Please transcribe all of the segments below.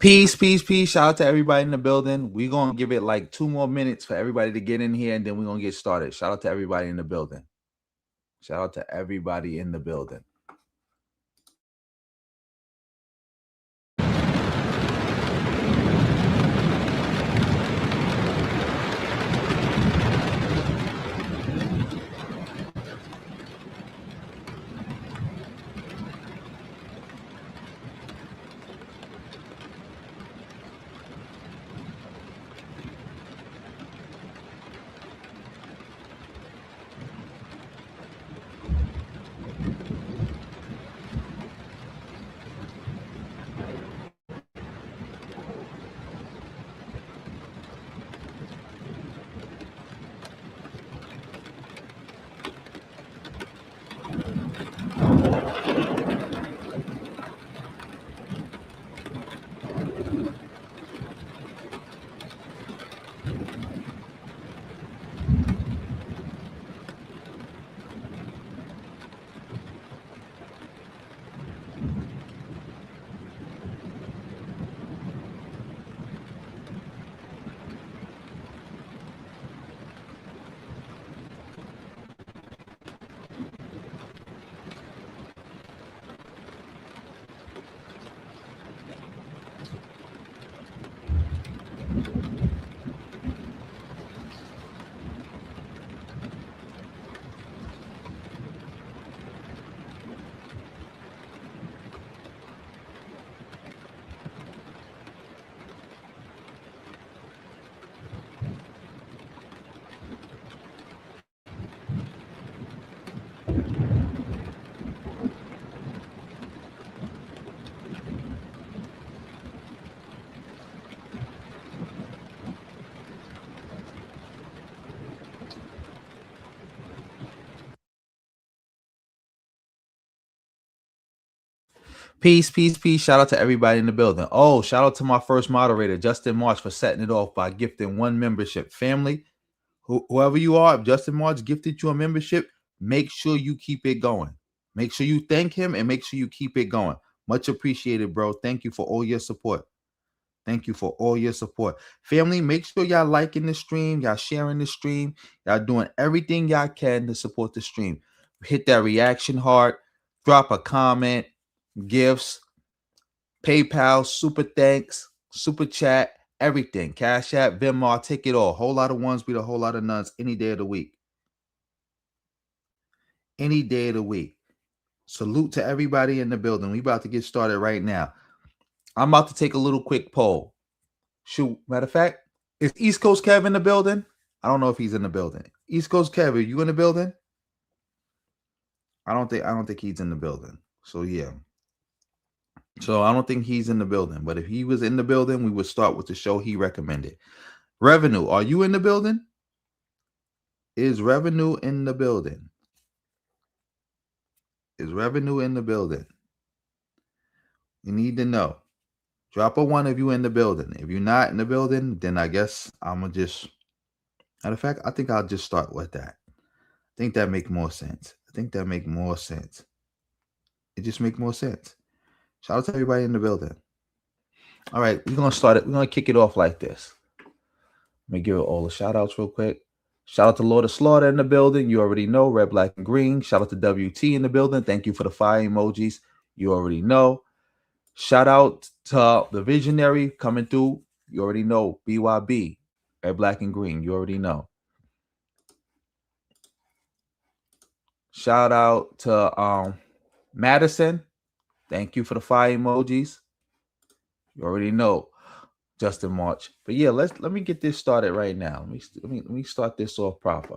Peace, peace, peace. Shout out to everybody in the building. We're going to give it like 2 more minutes for everybody to get in here, and then we're going to get started. Shout out to everybody in the building. Shout out to everybody in the building. Peace, peace, peace. Shout out to everybody in the building. Oh, shout out to my first moderator, Justin March, for setting it off by gifting 1 membership. Family, whoever you are, if Justin March gifted you a membership, make sure you keep it going. Make sure you thank him and make sure you keep it going. Much appreciated, bro. Thank you for all your support. Thank you for all your support. Family, make sure y'all liking the stream, y'all sharing the stream, y'all doing everything y'all can to support the stream. Hit that reaction heart, drop a comment, gifts, PayPal, super thanks, super chat, everything. Cash App, Venmo, take it all. Whole lot of ones with a whole lot of nuns any day of the week. Any day of the week. Salute to everybody in the building. We about to get started right now. I'm about to take a little quick poll. Shoot, matter of fact, is East Coast Kev in the building? I don't know if he's in the building. East Coast Kev, are you in the building? I don't think he's in the building. So yeah. So I don't think he's in the building. But if he was in the building, we would start with the show he recommended. Revenue, are you in the building? Is Revenue in the building? Is Revenue in the building? We need to know. Drop a 1 if you in the building. If you're not in the building, then I guess I'm going to just Matter of fact, I think I'll just start with that. I think that make more sense. It just make more sense. Shout out to everybody in the building. All right, we're gonna start it. We're gonna kick it off like this. Let me give it all the shout outs real quick. Shout out to Lord of Slaughter in the building. You already know. Red, Black, and Green. Shout out to WT in the building. Thank you for the fire emojis. You already know. Shout out to the Visionary coming through. You already know. BYB. Red, Black, and Green. You already know. Shout out to Madison. Thank you for the fire emojis. You already know. Justin March. But yeah, let me get this started right now. Let me start this off proper.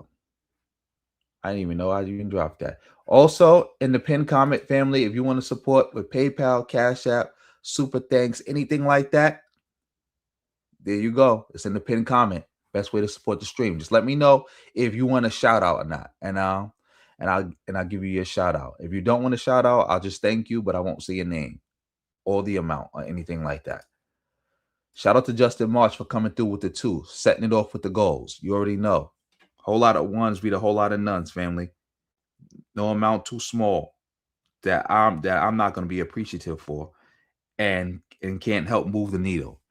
I didn't even know I even dropped that. Also, in the pin comment family, if you want to support with PayPal, Cash App, Super Thanks, anything like that, there you go. It's in the pin comment. Best way to support the stream. Just let me know if you want a shout out or not, and I'll give you your shout out. If you don't want a shout out, I'll just thank you, but I won't say your name or the amount or anything like that. Shout out to Justin March for coming through with the 2, setting it off with the goals. You already know. Whole lot of ones beat a whole lot of nuns, family. No amount too small that I'm not going to be appreciative for and can't help move the needle.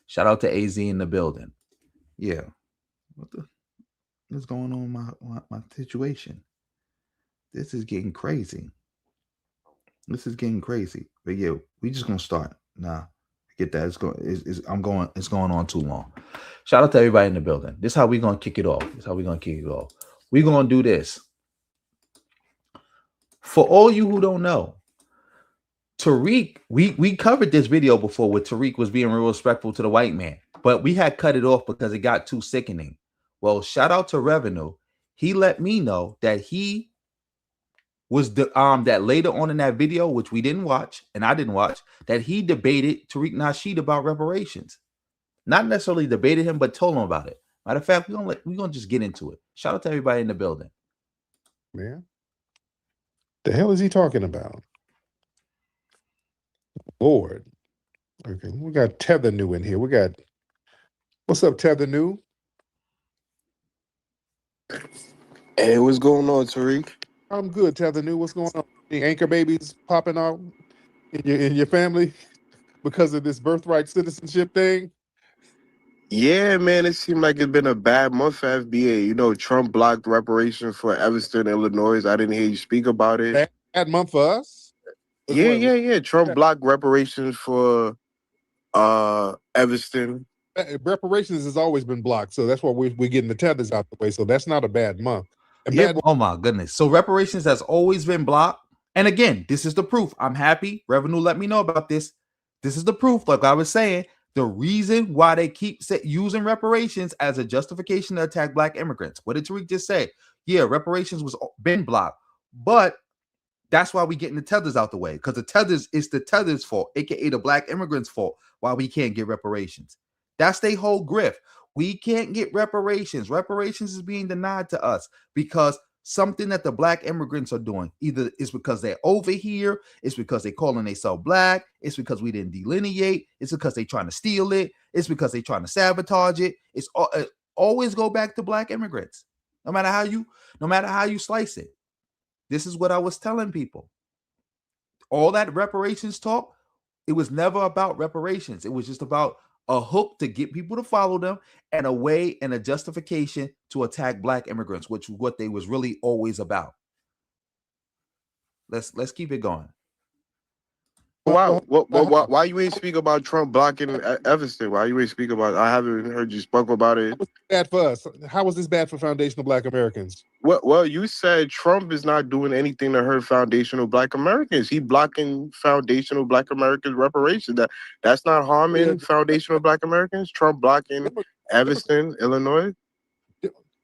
Shout out to AZ in the building. Yeah. What's going on with my situation? This is getting crazy. But yeah, we just going to start. Nah. Get that. It's going on too long. Shout out to everybody in the building. This is how we're gonna kick it off. We're gonna do this. For all you who don't know, Tariq, we covered this video before where Tariq was being real respectful to the white man, but we had cut it off because it got too sickening. Well, shout out to Revenue. He let me know that he was that later on in that video, which we didn't watch and I didn't watch, that he debated Tariq Nasheed about reparations. Not necessarily debated him, but told him about it. Matter of fact, we're gonna just get into it. Shout out to everybody in the building. Man, the hell is he talking about? Lord. Okay, we got Tether New in here. What's up, Tether New? Hey, what's going on, Tariq? I'm good, Tether New. What's going on? Any anchor babies popping out in your family because of this birthright citizenship thing? Yeah, man, it seemed like it's been a bad month for fBA. You know, Trump blocked reparations for Evanston, Illinois. I didn't hear you speak about it. Bad month for us? Yeah. Trump blocked reparations for Evanston. Reparations has always been blocked, so that's why we're getting the tethers out the way. So that's not a bad month. Oh my goodness. So reparations has always been blocked. And again, this is the proof. I'm happy. Revenue let me know about this. This is the proof. Like I was saying, the reason why they keep using reparations as a justification to attack black immigrants. What did Tariq just say? Yeah, reparations was been blocked, but that's why we getting the tethers out the way, because the tethers fault, aka the black immigrants' fault, why we can't get reparations. That's their whole grift. We can't get reparations. Reparations is being denied to us because something that the black immigrants are doing. Either it's because they're over here, it's because they're calling themselves black, it's because we didn't delineate, it's because they're trying to steal it, it's because they're trying to sabotage it. It's always go back to black immigrants, no matter how you slice it. This is what I was telling people. All that reparations talk, it was never about reparations. It was just about a hook to get people to follow them and a way and a justification to attack black immigrants, which is what they was really always about. Let's keep it going. Why you ain't speak about Trump blocking Evanston? Why you ain't speak about? I haven't heard you spoke about it. How was this bad for us? How was this bad for foundational black Americans? Well, you said Trump is not doing anything to hurt foundational black Americans. He blocking foundational black Americans reparations. That's not harming foundational black Americans. Trump blocking Evanston, Illinois.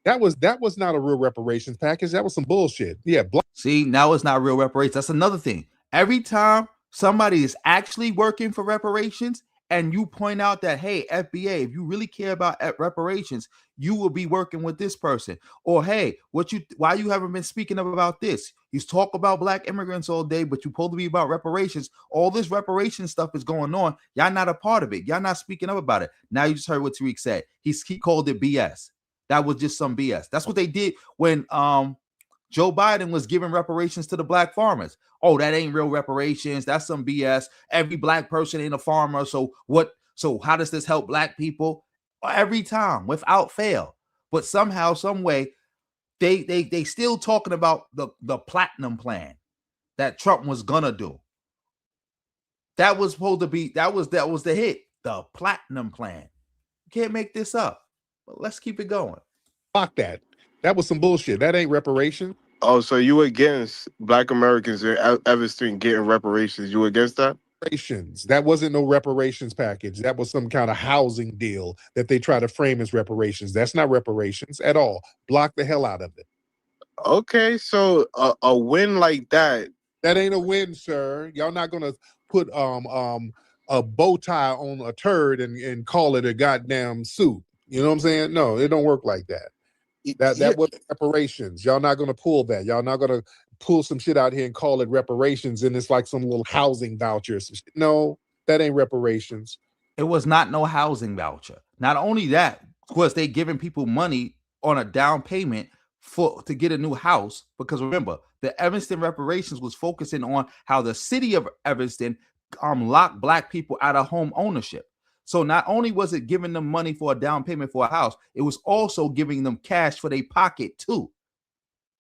That was not a real reparations package. That was some bullshit. Yeah. See, now it's not real reparations. That's another thing. Every time somebody is actually working for reparations and you point out that, hey, fBA, if you really care about reparations, you will be working with this person. Or, hey, why you haven't been speaking up about this? You talk about black immigrants all day, but you're supposed to be about reparations. All this reparation stuff is going on. Y'all not a part of it. Y'all not speaking up about it. Now you just heard what Tariq said. He called it BS. that was just some BS. That's what they did when Joe Biden was giving reparations to the black farmers. Oh, that ain't real reparations. That's some BS. Every black person ain't a farmer. So what? So how does this help black people? Every time, without fail. But somehow, some way, they still talking about the platinum plan that Trump was gonna do. That was supposed to be that was the hit, the platinum plan. You can't make this up. But let's keep it going. Fuck that. That was some bullshit. That ain't reparations. Oh, so you against black Americans in Evanston getting reparations? You against that? That wasn't no reparations package. That was some kind of housing deal that they try to frame as reparations. That's not reparations at all. Block the hell out of it. Okay, so a win like that. That ain't a win, sir. Y'all not gonna put a bow tie on a turd and call it a goddamn suit. You know what I'm saying? No, it don't work like that. That was reparations. Y'all not gonna pull that. Y'all not gonna pull some shit out here and call it reparations, and it's like some little housing voucher. No, that ain't reparations. It was not no housing voucher. Not only that, was they giving people money on a down payment to get a new house, because remember, the Evanston reparations was focusing on how the city of Evanston locked black people out of home ownership. So not only was it giving them money for a down payment for a house, it was also giving them cash for their pocket too.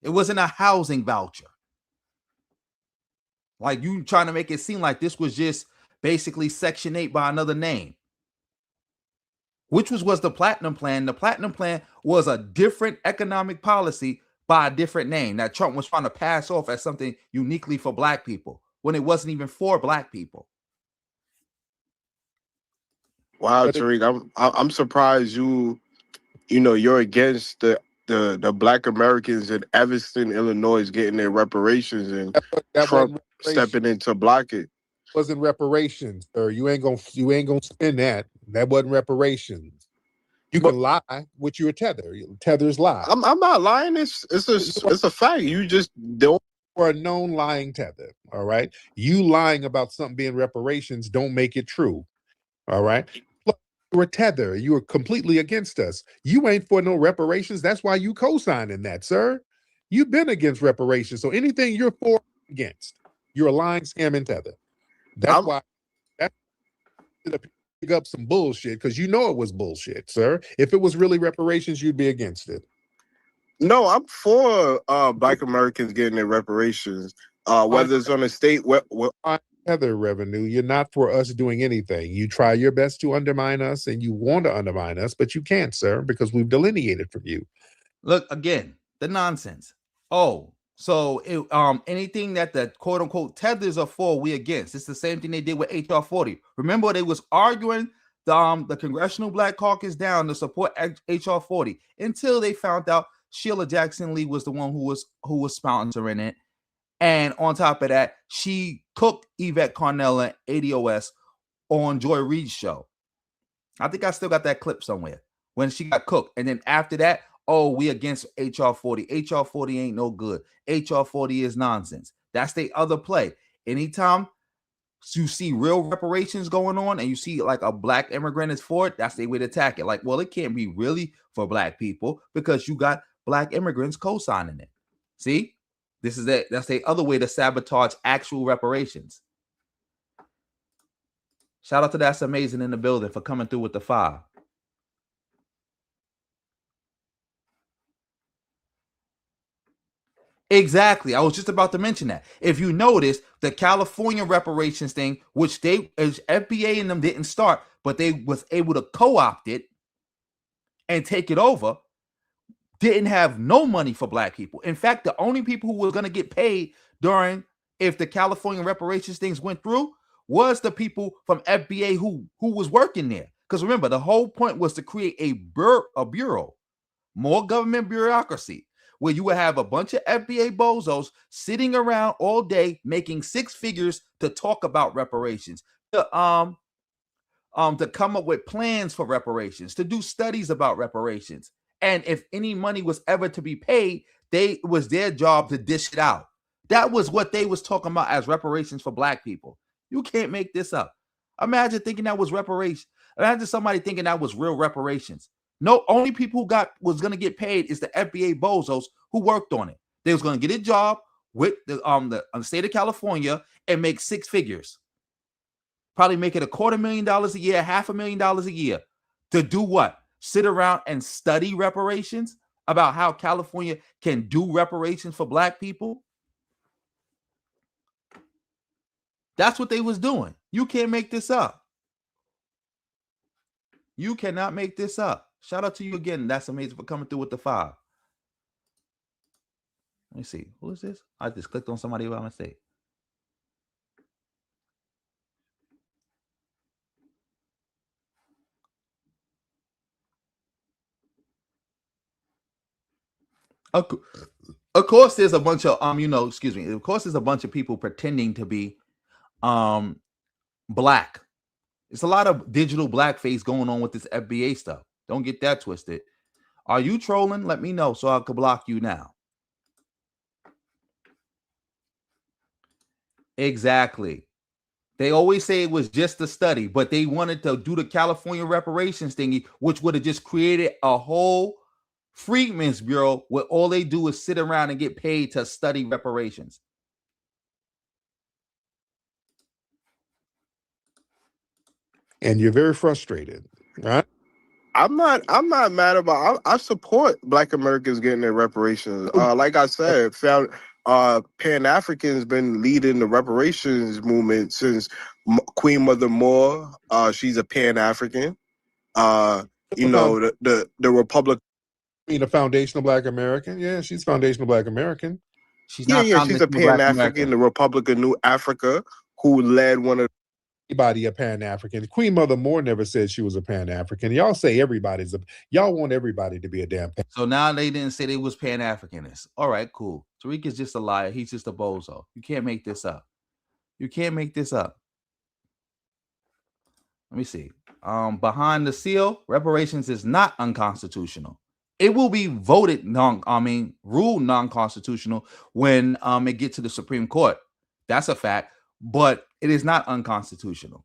It wasn't a housing voucher. Like you trying to make it seem like this was just basically Section 8 by another name. Which was the platinum plan. The platinum plan was a different economic policy by a different name that Trump was trying to pass off as something uniquely for black people when it wasn't even for black people. Wow, Tariq, I'm surprised you're against the black Americans in Evanston, Illinois getting their reparations and Trump stepping in to block it. Wasn't reparations, sir. You ain't gonna spend that. That wasn't reparations. You can lie with your tether. Tethers lie. I'm not lying. It's a fact. You just don't. For a known lying tether. All right. You lying about something being reparations don't make it true. All right. You're a tether. You are completely against us. You ain't for no reparations. That's why you co-signing that, sir. You've been against reparations. So anything you're for, against, you're a lying, scamming tether. That's why that pick up some bullshit, because you know it was bullshit, sir. If it was really reparations, you'd be against it. No, I'm for black Americans getting their reparations, whether it's on a state tether revenue. You're not for us doing anything. You try your best to undermine us, and you want to undermine us, but you can't, sir, because we've delineated from you. Look, again, the nonsense. Oh, so anything that the quote unquote tethers are for, we against. It's the same thing they did with HR 40. Remember, they was arguing the Congressional Black Caucus down to support HR 40 until they found out Sheila Jackson Lee was the one who was sponsoring it. And on top of that, she cooked Yvette Carnell and ADOS on Joy Reid's show. I think I still got that clip somewhere when she got cooked. And then after that, oh, we against HR 40. HR 40 ain't no good. HR 40 is nonsense. That's the other play. Anytime you see real reparations going on and you see like a black immigrant is for it, that's the way to attack it. Like, well, it can't be really for black people because you got black immigrants co-signing it. See? This is it. That's the other way to sabotage actual reparations. Shout out to That's Amazing in the building for coming through with the 5. Exactly. I was just about to mention that. If you notice, the California reparations thing, which as fBA and them didn't start, but they was able to co-opt it and take it over, didn't have no money for black people. In fact, the only people who were going to get paid if the California reparations things went through was the people from fBA who was working there. Because remember, the whole point was to create a bureau, more government bureaucracy, where you would have a bunch of fBA bozos sitting around all day making 6 figures to talk about reparations, to come up with plans for reparations, to do studies about reparations. And if any money was ever to be paid, it was their job to dish it out. That was what they was talking about as reparations for black people. You can't make this up. Imagine thinking that was reparations. Imagine somebody thinking that was real reparations. No, only people who was going to get paid is the FBA bozos who worked on it. They was going to get a job with the state of California and make 6 figures. Probably make it $250,000 a year, $500,000 a year. To do what? Sit around and study reparations, about how California can do reparations for black people. That's what they was doing. You can't make this up. You cannot make this up. Shout out to you again. That's amazing for coming through with the 5. Let me see. Who is this? I just clicked on somebody by mistake. Of course, there's a bunch of excuse me. Of course, there's a bunch of people pretending to be black. It's a lot of digital blackface going on with this FBA stuff. Don't get that twisted. Are you trolling? Let me know so I can block you now. Exactly. They always say it was just a study, but they wanted to do the California reparations thingy, which would have just created a whole Freedmen's Bureau where all they do is sit around and get paid to study reparations. And you're very frustrated, right? I'm not mad about. I support Black Americans getting their reparations. Like I said, Pan Africans been leading the reparations movement since Queen Mother Moore. She's a Pan African. The Republic. You mean a foundational Black American? Yeah, she's foundational Black American. She's a Pan African. The Republic of New Africa, who led one of. Everybody a Pan-African. Queen Mother Moore never said she was a Pan-African. Y'all say y'all want everybody to be a damn Pan. So now they didn't say they was Pan-Africanists. All right, cool. Tariq is just a liar. He's just a bozo. You can't make this up. You can't make this up. Let me see. Behind the seal, reparations is not unconstitutional. It will be voted ruled non-constitutional when it gets to the Supreme Court. That's a fact. But it is not unconstitutional.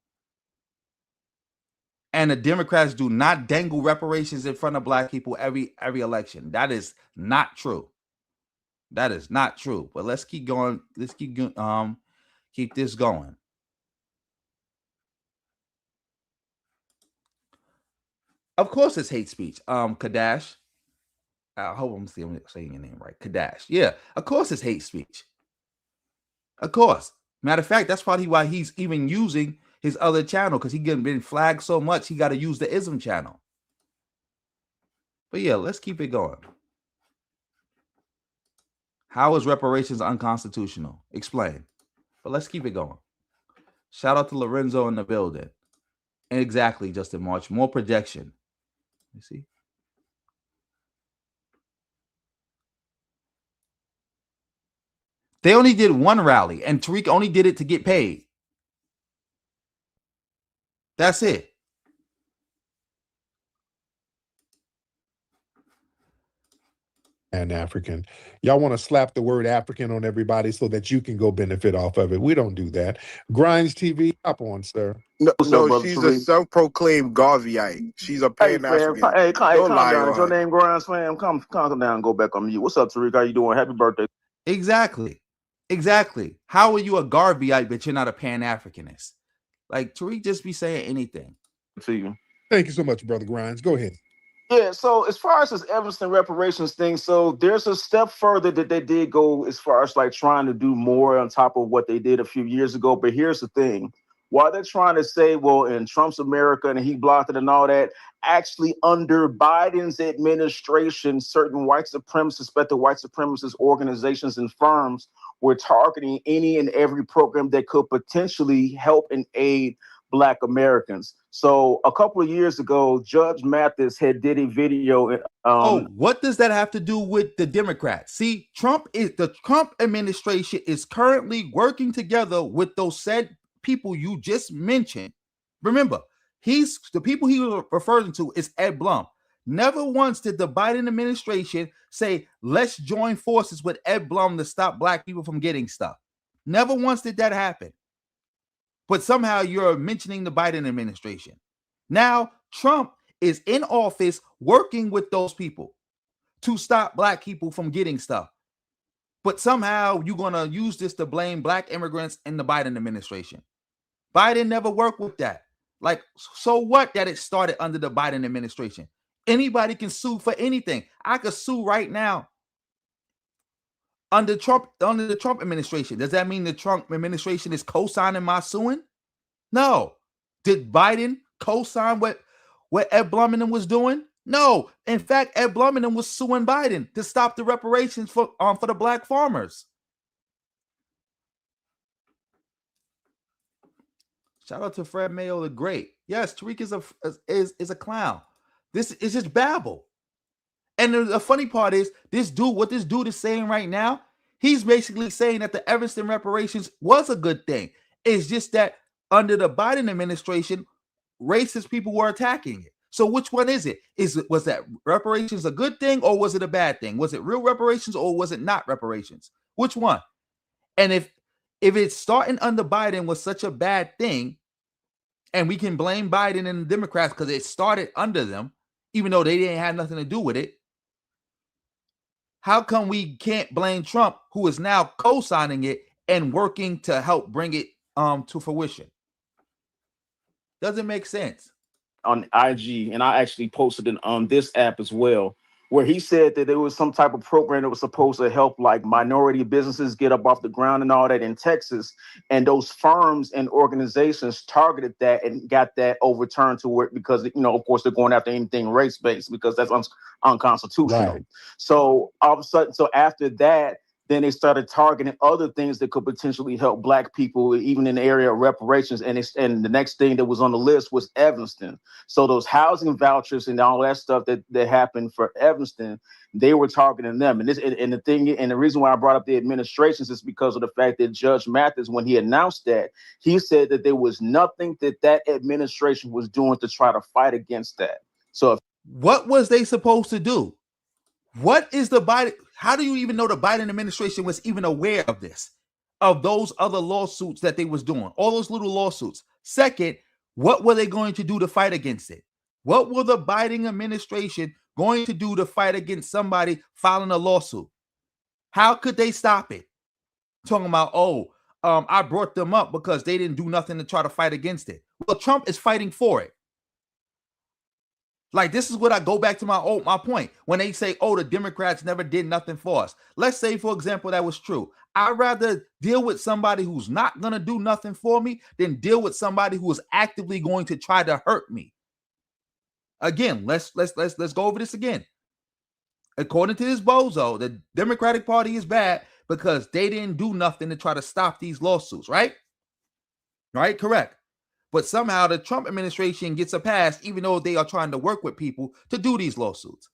And the Democrats do not dangle reparations in front of black people every election. That is not true. That is not true. But let's keep going. Let's keep this going. Of course, it's hate speech. Kadash. I hope I'm saying your name right. Kadash. Yeah, of course it's hate speech. Of course. Matter of fact, that's probably why he's even using his other channel, because he getting been flagged so much, he got to use the ism channel. But yeah, let's keep it going. How is reparations unconstitutional? Explain. But let's keep it going. Shout out to Lorenzo in the building. Exactly, Justin March. More projection. You see? They only did one rally, and Tariq only did it to get paid. That's it. And African. Y'all want to slap the word African on everybody so that you can go benefit off of it. We don't do that. Grinds TV, hop on, sir. No, she's a self-proclaimed Garveyite. She's a Pan-African. Hey, calm down. Is your name Grinds, fam? Calm down and go back on mute. What's up, Tariq? How you doing? Happy birthday. Exactly. How are you a Garveyite, but you're not a Pan-Africanist? Like, Tariq just be saying anything. To you. Thank you so much, Brother Grinds. Go ahead. Yeah, so as far as this Evanston reparations thing, so there's a step further that they did go as far as like trying to do more on top of what they did a few years ago. But here's the thing. While they're trying to say, well, in Trump's America and he blocked it and all that, actually under Biden's administration, certain white supremacists, suspected white supremacist organizations and firms were targeting any and every program that could potentially help and aid Black Americans. So a couple of years ago, Judge Mathis had did a video. What does that have to do with the Democrats? See, the Trump administration is currently working together with those said people you just mentioned. Remember, the people he was referring to is Ed Blum. Never once did the Biden administration say, let's join forces with Ed Blum to stop Black people from getting stuff. Never once did that happen. But somehow you're mentioning the Biden administration. Now, Trump is in office working with those people to stop black people from getting stuff. But somehow you're going to use this to blame black immigrants in the Biden administration. Biden never worked with that. Like, so what that it started under the Biden administration? Anybody can sue for anything. I could sue right now under the Trump administration. Does that mean the Trump administration is co-signing my suing? No. Did Biden co-sign what Ed Blumenthal was doing? No. In fact, Ed Blumenthal was suing Biden to stop the reparations for the black farmers. Shout out to Fred Mayo the Great. Yes, Tariq is a clown. This is just babble. And the funny part is, what this dude is saying right now, he's basically saying that the Evanston reparations was a good thing. It's just that under the Biden administration, racist people were attacking it. So which one is it? Was that reparations a good thing or was it a bad thing? Was it real reparations or was it not reparations? Which one? And if it's starting under Biden was such a bad thing, and we can blame Biden and the Democrats because it started under them, even though they didn't have nothing to do with it, how come we can't blame Trump, who is now co-signing it and working to help bring it to fruition? Doesn't make sense. On IG, and I actually posted it on this app as well, where he said that there was some type of program that was supposed to help like minority businesses get up off the ground and all that in Texas, and those firms and organizations targeted that and got that overturned to work because, you know, of course they're going after anything race-based because that's unconstitutional. Right. So all of a sudden, so after that, then they started targeting other things that could potentially help black people, even in the area of reparations. And the next thing that was on the list was Evanston. So those housing vouchers and all that stuff that happened for Evanston, they were targeting them. And the reason why I brought up the administrations is because of the fact that Judge Mathis, when he announced that, he said that there was nothing that administration was doing to try to fight against that. So what was they supposed to do? What is the Biden? How do you even know the Biden administration was even aware of this, of those other lawsuits that they was doing, all those little lawsuits? Second, what were they going to do to fight against it? What were the Biden administration going to do to fight against somebody filing a lawsuit? How could they stop it? Talking about, I brought them up because they didn't do nothing to try to fight against it. Well, Trump is fighting for it. Like, this is what I go back to my point. When they say, the Democrats never did nothing for us. Let's say, for example, that was true. I'd rather deal with somebody who's not going to do nothing for me than deal with somebody who is actively going to try to hurt me. Again, let's go over this again. According to this bozo, the Democratic Party is bad because they didn't do nothing to try to stop these lawsuits, right? Right? Correct. But somehow the Trump administration gets a pass, even though they are trying to work with people to do these lawsuits.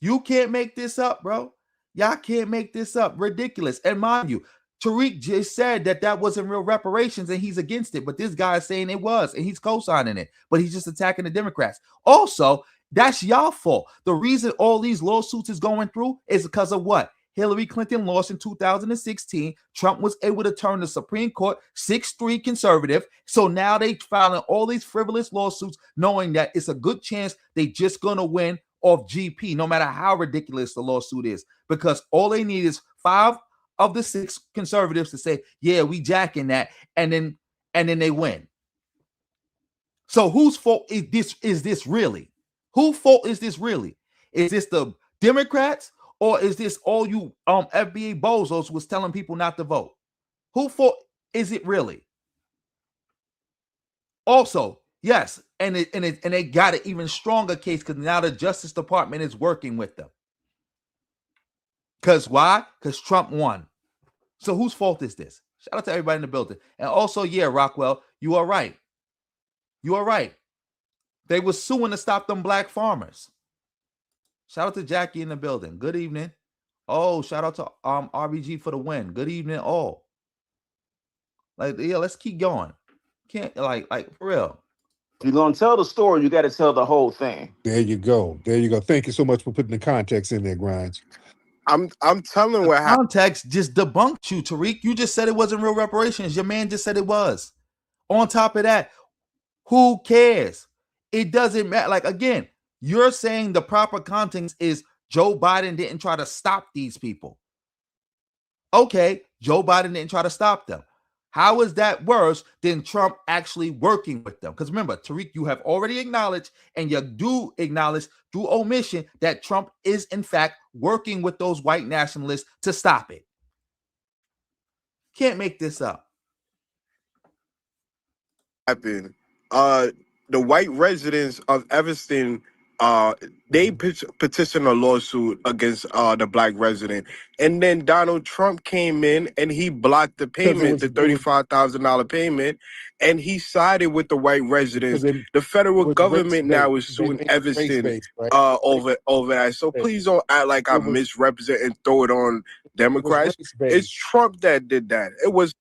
You can't make this up, bro. Y'all can't make this up. Ridiculous. And mind you, Tariq just said that wasn't real reparations and he's against it. But this guy is saying it was and he's co-signing it. But he's just attacking the Democrats. Also, that's y'all fault. The reason all these lawsuits is going through is because of what? Hillary Clinton lost in 2016. Trump was able to turn the Supreme Court 6-3 conservative. So now they filing all these frivolous lawsuits, knowing that it's a good chance they just going to win off GP, no matter how ridiculous the lawsuit is, because all they need is 5 of the 6 conservatives to say, yeah, we jacking that. And then they win. So whose fault is this really? Whose fault is this really? Is this the Democrats? Or is this all you fBA bozos was telling people not to vote? Who fault is it really? Also, yes, and they got an even stronger case because now the Justice Department is working with them. Because why? Because Trump won. So whose fault is this? Shout out to everybody in the building. And also, yeah, Rockwell, you are right. You are right. They were suing to stop them black farmers. Shout out to Jackie in the building. Good evening. Shout out to RBG for the win. Good evening, all. Like, yeah, let's keep going. Can't like for real. If you're gonna tell the story, you got to tell the whole thing. There you go. There you go. Thank you so much for putting the context in there, Grinds. I'm telling what happened. Context just debunked you, Tariq. You just said it wasn't real reparations. Your man just said it was. On top of that, who cares? It doesn't matter. Like, again, you're saying the proper context is Joe Biden didn't try to stop these people. Okay, Joe Biden didn't try to stop them. How is that worse than Trump actually working with them? Because remember, Tariq, you have already acknowledged, and you do acknowledge through omission, that Trump is in fact working with those white nationalists to stop it. Can't make this up. Happen. The white residents of Evanston, they petitioned a lawsuit against the black resident, and then Donald Trump came in and he blocked the payment, the $35,000 payment, and he sided with the white residents. The federal government now is suing Evanston over that. So please don't act like I misrepresent and throw it on Democrats. It's Trump that did that. It was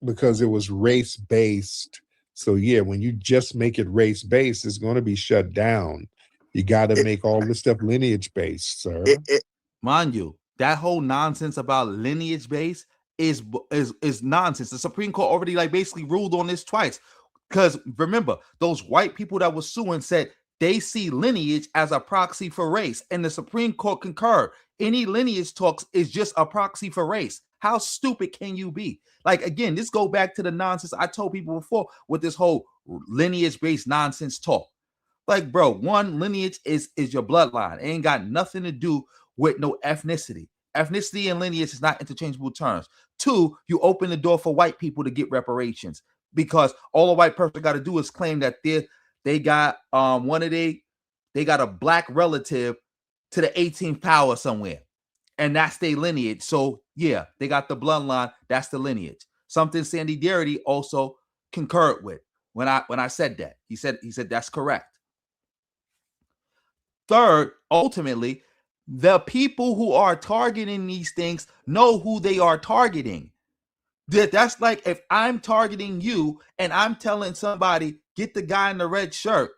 because it was race-based. So yeah, when you just make it race-based, it's going to be shut down. You got to make all this stuff lineage-based, sir. Mind you, that whole nonsense about lineage-based is nonsense. The Supreme Court already like basically ruled on this twice. Because remember, those white people that were suing said they see lineage as a proxy for race, and the Supreme Court concurred. Any lineage talks is just a proxy for race. How stupid can you be? Like, again, this go back to the nonsense I told people before with this whole lineage-based nonsense talk. Like, bro, one, lineage is your bloodline. It ain't got nothing to do with no ethnicity. Ethnicity and lineage is not interchangeable terms. Two, you open the door for white people to get reparations, because all a white person got to do is claim that they got they got a black relative to the 18th power somewhere, and that's their lineage. So yeah, they got the bloodline. That's the lineage. Something Sandy Darity also concurred with when I said that. He said that's correct. Third, ultimately, the people who are targeting these things know who they are targeting. That's like if I'm targeting you and I'm telling somebody, get the guy in the red shirt,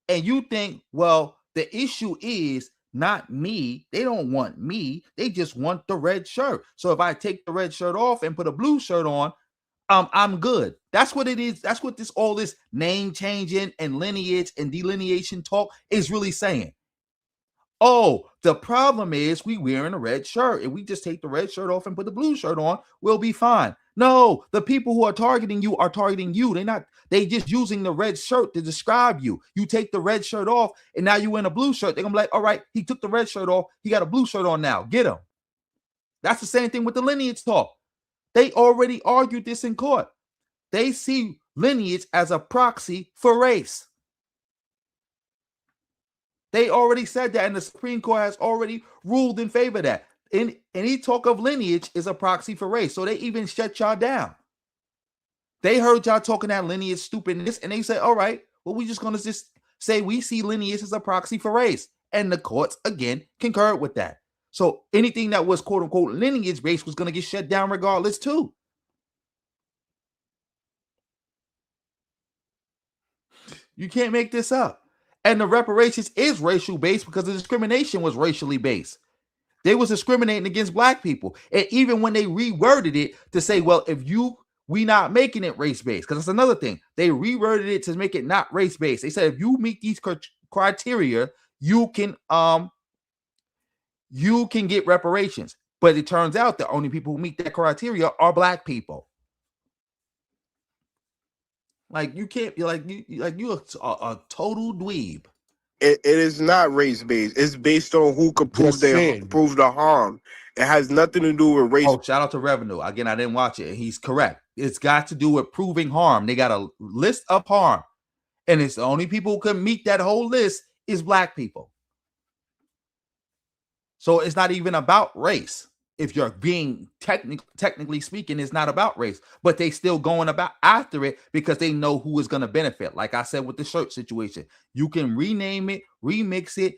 and you think, well, the issue is not me. They don't want me. They just want the red shirt. So if I take the red shirt off and put a blue shirt on, I'm good. That's what it is. That's what all this name changing and lineage and delineation talk is really saying. Oh, the problem is we wearing a red shirt. If we just take the red shirt off and put the blue shirt on, we'll be fine. No, the people who are targeting you are targeting you. They just using the red shirt to describe you. You take the red shirt off and now you in a blue shirt. They're gonna be like, all right, he took the red shirt off. He got a blue shirt on now. Get him. That's the same thing with the lineage talk. They already argued this in court. They see lineage as a proxy for race. They already said that, and the Supreme Court has already ruled in favor of that. Any talk of lineage is a proxy for race. So they even shut y'all down. They heard y'all talking that lineage stupidness, and they said, all right, well, we're just going to just say we see lineage as a proxy for race. And the courts, again, concurred with that. So anything that was quote-unquote lineage-based was going to get shut down regardless, too. You can't make this up. And the reparations is racial based because the discrimination was racially based. They was discriminating against black people. And even when they reworded it to say, well, if we not making it race based, because that's another thing. They reworded it to make it not race based. They said if you meet these criteria, you can get reparations. But it turns out the only people who meet that criteria are black people. Like, you can't be you're a total dweeb. It is not race based. It's based on who could prove the harm. It has nothing to do with race. Oh, shout out to Revenue. Again, I didn't watch it. He's correct. It's got to do with proving harm. They got a list of harm. And it's the only people who can meet that whole list is black people. So it's not even about race. If you're being technically speaking, it's not about race, but they still going about after it because they know who is going to benefit. Like I said with the shirt situation, you can rename it, remix it,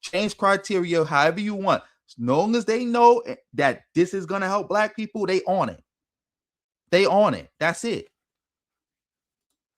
change criteria however you want. As long as they know that this is going to help black people, they on it. They on it. That's it.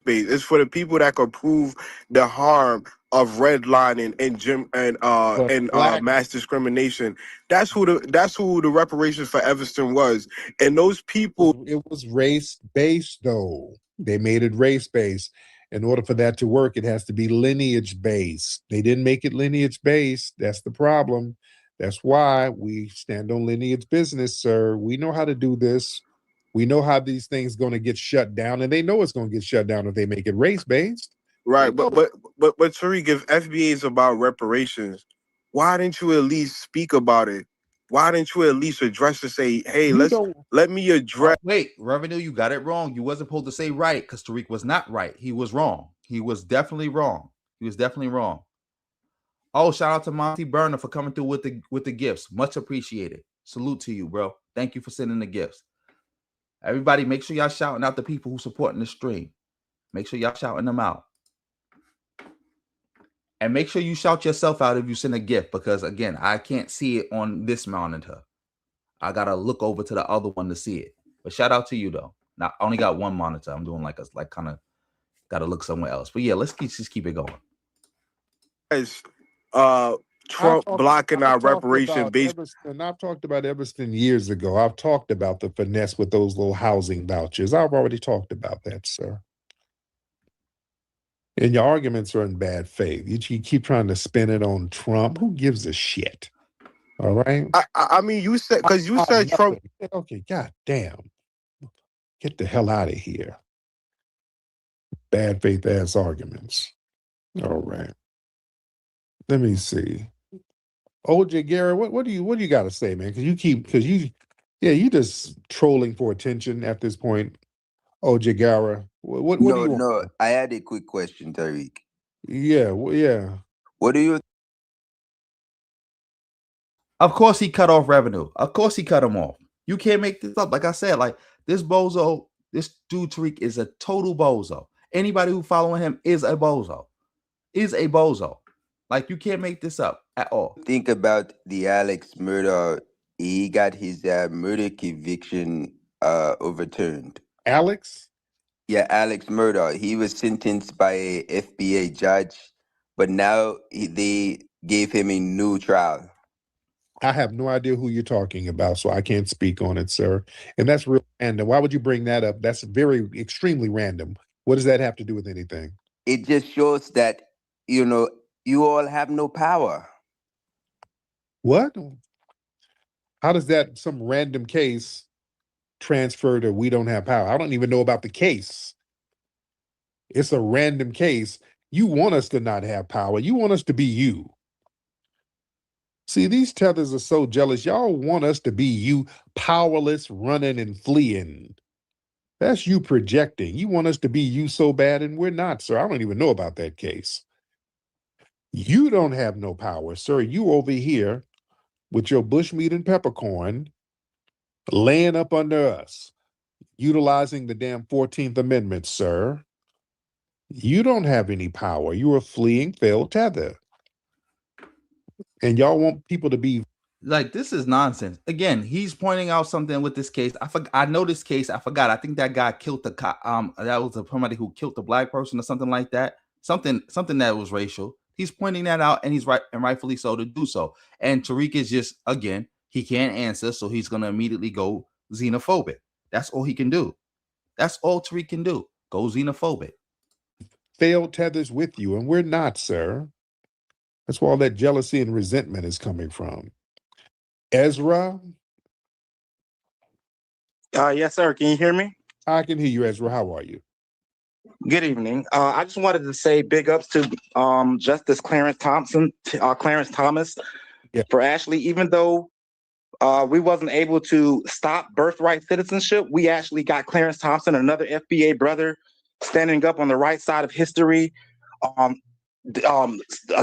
It's for the people that could prove the harm of redlining and mass discrimination. That's who the reparations for Evanston was. And those people, it was race based though. They made it race based. In order for that to work, it has to be lineage based. They didn't make it lineage based. That's the problem. That's why we stand on lineage business, sir. We know how to do this. We know how these things going to get shut down, and they know it's going to get shut down if they make it race based. Right, but Tariq, if FBA is about reparations, why didn't you at least speak about it? Why didn't you at least address to say, hey, let me address? Wait, Revenue, you got it wrong. You wasn't supposed to say right because Tariq was not right. He was wrong. He was definitely wrong. He was definitely wrong. Oh, shout out to Monty Burner for coming through with the gifts. Much appreciated. Salute to you, bro. Thank you for sending the gifts. Everybody, make sure y'all shouting out the people who supporting the stream. Make sure y'all shouting them out. And make sure you shout yourself out if you send a gift, because again, I can't see it on this monitor. I gotta look over to the other one to see it. But shout out to you though. Now I only got one monitor. I'm doing like kind of gotta look somewhere else. But yeah, let's just keep it going. Trump blocking our reparation base. And I've talked about Everston years ago. I've talked about the finesse with those little housing vouchers. I've already talked about that, sir. And your arguments are in bad faith. You keep trying to spin it on Trump. Who gives a shit? All right. I mean, you said Trump. Okay, god damn. Get the hell out of here. Bad faith ass arguments. All right. Let me see. OJ Garrett, what do you got to say, man? You just trolling for attention at this point. OJ Garrett, what do you want? No, I had a quick question, Tariq. Yeah. What do you? Of course he cut off Revenue. Of course he cut him off. You can't make this up. Like I said, like this bozo, this dude Tariq is a total bozo. Anybody who following him is a bozo. Like you can't make this up at all. Think about the Alex murder. He got his murder conviction overturned. Alex? Yeah, Alex murder. He was sentenced by a fBA judge, but now they gave him a new trial. I have no idea who you're talking about, so I can't speak on it, sir. And that's real random. Why would you bring that up? That's extremely random. What does that have to do with anything? It just shows that, you all have no power. What? How does that, some random case, transfer to we don't have power? I don't even know about the case. It's a random case. You want us to not have power. You want us to be you. See, these tethers are so jealous. Y'all want us to be you, powerless, running and fleeing. That's you projecting. You want us to be you so bad, and we're not, sir. I don't even know about that case. You don't have no power, sir. You over here with your bushmeat and peppercorn laying up under us, utilizing the damn 14th Amendment, sir. You don't have any power. You're a fleeing failed tether. And y'all want people to be like, this is nonsense. Again, he's pointing out something with this case. I know this case. I forgot. I think that guy killed the cop. That was somebody who killed the black person or something like that. Something that was racial. He's pointing that out, and he's right, and rightfully so to do so. And Tariq is just, again, he can't answer, so he's gonna immediately go xenophobic. That's all he can do. That's all Tariq can do. Go xenophobic. failed tethers with you, and we're not, sir. That's where all that jealousy and resentment is coming from. Ezra? Yes, sir. Can you hear me? I can hear you, Ezra. How are you? Good evening. I just wanted to say big ups to Justice Clarence Thomas Yeah. for actually, even though we wasn't able to stop birthright citizenship, we actually got Clarence Thompson, another fBA brother, standing up on the right side of history,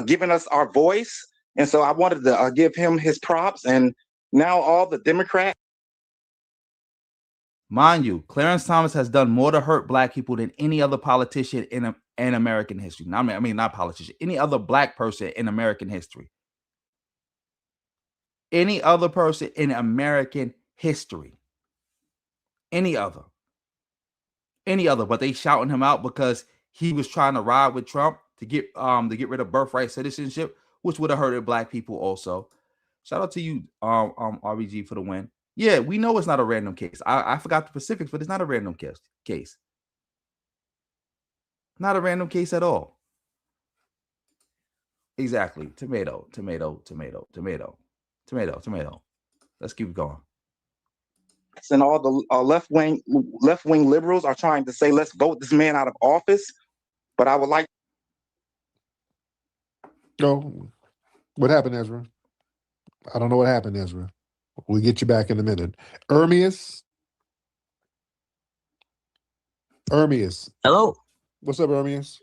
giving us our voice. And so I wanted to give him his props. And now all the Democrats. Mind you, Clarence Thomas has done more to hurt black people than any other politician in American history. I mean, not politician, any other black person in American history. Any other person in American history. Any other. But they shouting him out because he was trying to ride with Trump to get rid of birthright citizenship, which would have hurted black people also. Shout out to you, RBG, for the win. Yeah, we know it's not a random case. I forgot the specifics, but it's not a random case. Not a random case at all. Exactly. Tomato, tomato, tomato, tomato, tomato, tomato. Let's keep going. And all the left wing liberals are trying to say, let's vote this man out of office. But I would like. Oh, what happened, Ezra? I don't know what happened, Ezra. We'll get you back in a minute. Ermias. Hello. What's up, Ermias?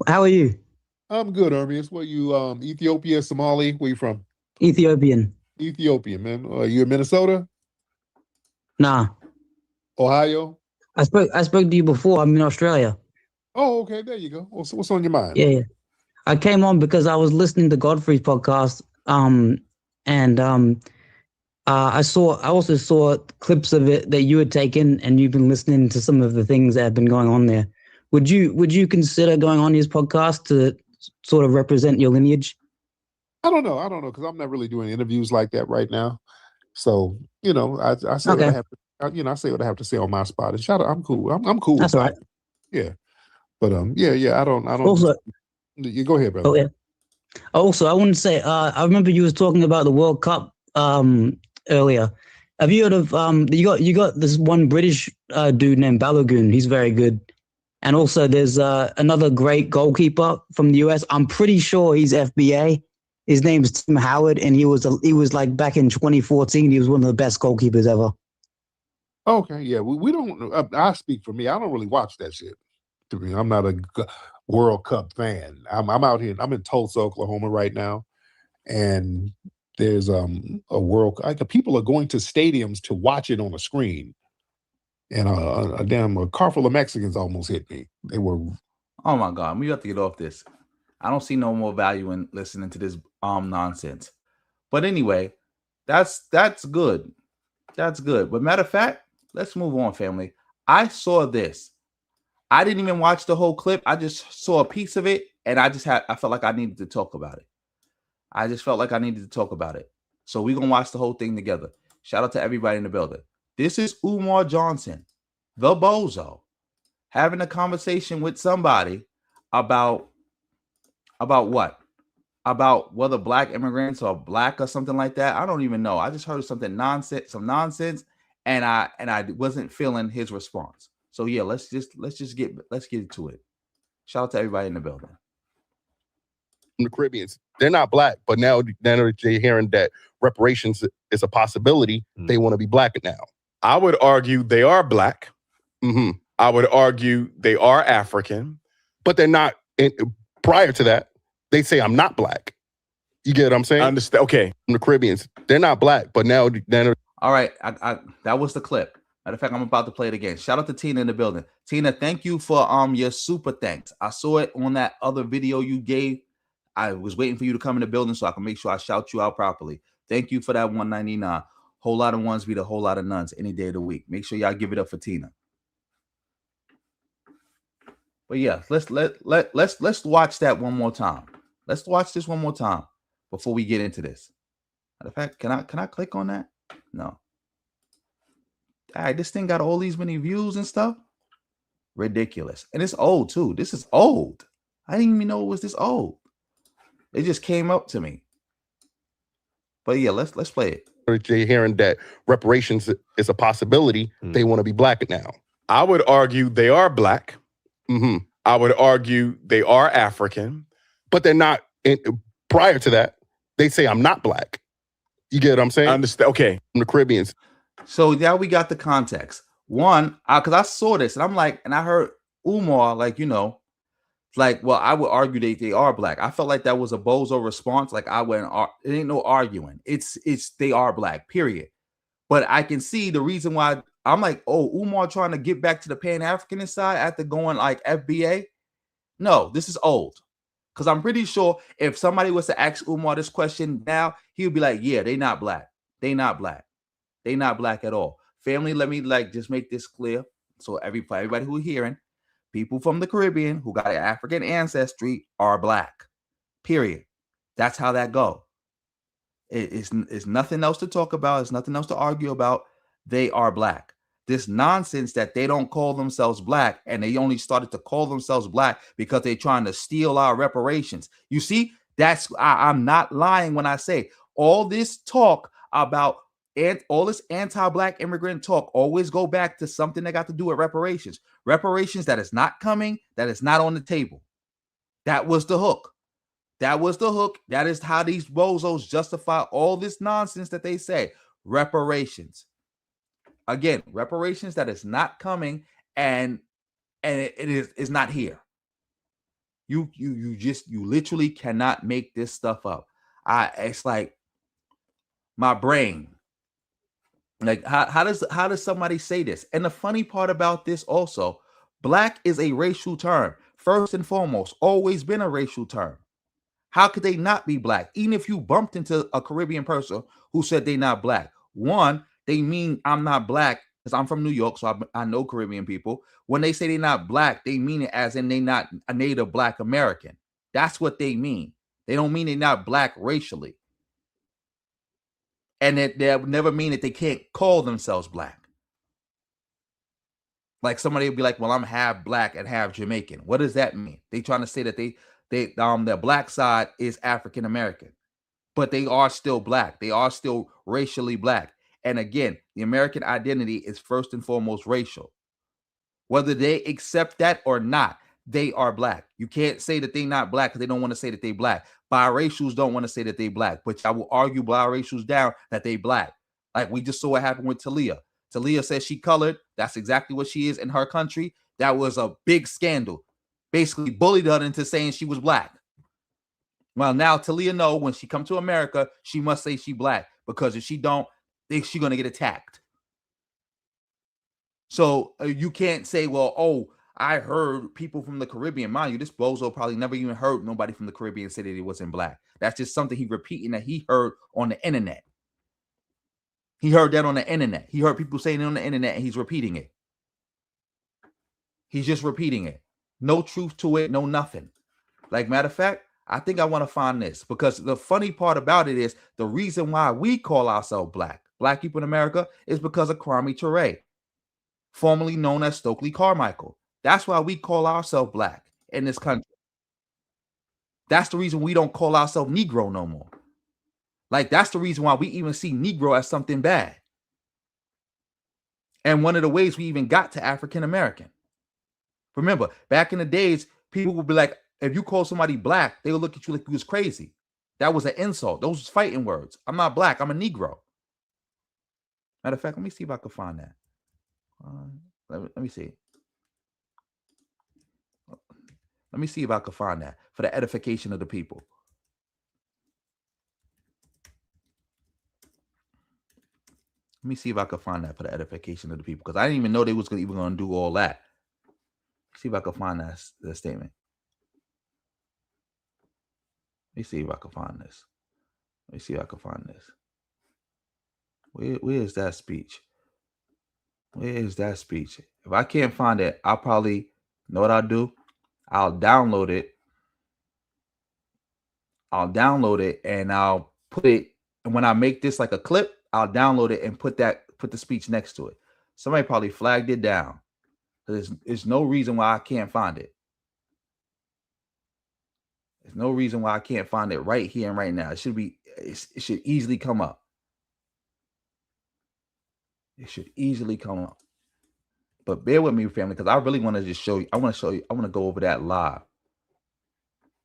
How are you? I'm good, Ermias. What you Ethiopia, Somali? Where you from? Ethiopian. Ethiopian, man. You in Minnesota? Nah. Ohio? I spoke to you before. I'm in Australia. Oh, okay. There you go. What's on your mind? Yeah. I came on because I was listening to Godfrey's podcast. I also saw clips of it that you had taken, and you've been listening to some of the things that have been going on there. Would you consider going on his podcast to sort of represent your lineage? I don't know because I'm not really doing interviews like that right now. So I say what I have to. I say what I have to say on my spot. And shout out, I'm cool. I'm cool. That's with all right. Yeah, but I don't. Also, you go ahead, brother. oh yeah. Also, I want to say, I remember you was talking about the World Cup earlier. Have you heard of you got this one British dude named Balogun? He's very good. And also there's another great goalkeeper from the US. I'm pretty sure he's FBA. His name's Tim Howard, and he was like back in 2014. He was one of the best goalkeepers ever. Okay, yeah, we don't. I speak for me. I don't really watch that shit. To me, I'm not a World Cup fan. I'm out here. I'm in Tulsa, Oklahoma right now, and there's a World. People are going to stadiums to watch it on a screen, and a car full of Mexicans almost hit me. They were. Oh my God, we have to get off this. I don't see no more value in listening to this nonsense. But anyway, that's good. That's good. But matter of fact, let's move on, family. I saw this. I didn't even watch the whole clip. I just saw a piece of it, and I felt like I needed to talk about it. I just felt like I needed to talk about it. So we're gonna watch the whole thing together. Shout out to everybody in the building. This is Umar Johnson, the bozo, having a conversation with somebody about what? About whether black immigrants are black or something like that. I don't even know. I just heard some nonsense, and I wasn't feeling his response. So yeah, let's get into it. Shout out to everybody in the building. From the Caribbean, they're not black, but now they're hearing that reparations is a possibility. They want to be black now. I would argue they are black. Mm-hmm. I would argue they are African, but they're not. Prior to that, they say I'm not black. You get what I'm saying? I understand. Okay. From the Caribbean, they're not black, but now they're. All right, that was the clip. Matter of fact, I'm about to play it again. Shout out to Tina in the building. Tina, thank you for your super thanks. I saw it on that other video you gave. I was waiting for you to come in the building so I can make sure I shout you out properly. Thank you for that $1.99. Whole lot of ones beat a whole lot of nuns any day of the week. Make sure y'all give it up for Tina. But yeah, let's watch that one more time. Let's watch this one more time before we get into this. Matter of fact, can I click on that? No. All right, this thing got all these many views and stuff. Ridiculous. And it's old too. This is old. I didn't even know it was this old. It just came up to me. But yeah, let's play it. They're hearing that reparations is a possibility. They want to be black now. I would argue they are black. Mm-hmm. I would argue they are African, but they're not. Prior to that, they say I'm not black. You get what I'm saying? I understand. Okay. From the Caribbean. So now we got the context. One, because I saw this and I'm like, and I heard Umar, well, I would argue they are black. I felt like that was a bozo response. Like it ain't no arguing. It's they are black, period. But I can see the reason why I'm like, oh, Umar trying to get back to the Pan-Africanist side after going like FBA. No, this is old. Because I'm pretty sure if somebody was to ask Umar this question now, he would be like, yeah, they not black. They not black. They not black at all. Family, let me just make this clear. So everybody who's hearing, people from the Caribbean who got an African ancestry are black. Period. That's how that go. It's nothing else to talk about. It's nothing else to argue about. They are black. this nonsense that they don't call themselves black, and they only started to call themselves black because they're trying to steal our reparations. You see, I'm not lying when I say all this talk about and all this anti-black immigrant talk always go back to something that got to do with reparations. Reparations that is not coming, that is not on the table. That was the hook. That was the hook. That is how these bozos justify all this nonsense that they say. Reparations. Again, reparations that is not coming, and it is not here. You literally cannot make this stuff up. It's like my brain. Like how does somebody say this? And the funny part about this also, black is a racial term. First and foremost, always been a racial term. How could they not be black? Even if you bumped into a Caribbean person who said they're not black, one, they mean I'm not black because I'm from New York, so I know Caribbean people. When they say they're not black, they mean it as in they're not a native black American. That's what they mean. They don't mean they're not black racially. And they never mean that they can't call themselves black. Like somebody would be like, well, I'm half black and half Jamaican. What does that mean? They trying to say that their black side is African American, but they are still black. They are still racially black. And again, the American identity is first and foremost racial. Whether they accept that or not, they are black. You can't say that they're not black because they don't want to say that they're black. Biracials don't want to say that they're black, but I will argue biracials down that they black. Like we just saw what happened with Talia. Talia says she colored. That's exactly what she is in her country. That was a big scandal. Basically bullied her into saying she was black. Well, now Talia know when she come to America, she must say she black, because if she don't, she's going to get attacked. So you can't say, well, oh, I heard people from the Caribbean. Mind you, this bozo probably never even heard nobody from the Caribbean say that he wasn't black. That's just something he repeating that he heard on the internet. He heard that on the internet. He heard people saying it on the internet, and he's repeating it. He's just repeating it. No truth to it, no nothing. Like, matter of fact, I think I want to find this, because the funny part about it is the reason why we call ourselves black people in America, is because of Kwame Ture, formerly known as Stokely Carmichael. That's why we call ourselves black in this country. That's the reason we don't call ourselves Negro no more. Like, that's the reason why we even see Negro as something bad. And one of the ways we even got to African American. Remember, back in the days, people would be like, if you call somebody black, they would look at you like you was crazy. That was an insult. Those was fighting words. I'm not black. I'm a Negro. Matter of fact, let me see if I can find that. Let me see. Let me see if I can find that for the edification of the people. Let me see if I can find that for the edification of the people, because I didn't even know they was even going to do all that. See if I can find that statement. Let me see if I can find this. Let me see if I can find this. Where is that speech? Where is that speech? If I can't find it, I'll probably know what I'll do. I'll download it. And I'll put it. And when I make this like a clip, I'll download it and put the speech next to it. Somebody probably flagged it down. There's no reason why I can't find it. There's no reason why I can't find it right here and right now. It should easily come up. It should easily come up. But bear with me, family, because I really want to just show you. I want to go over that live.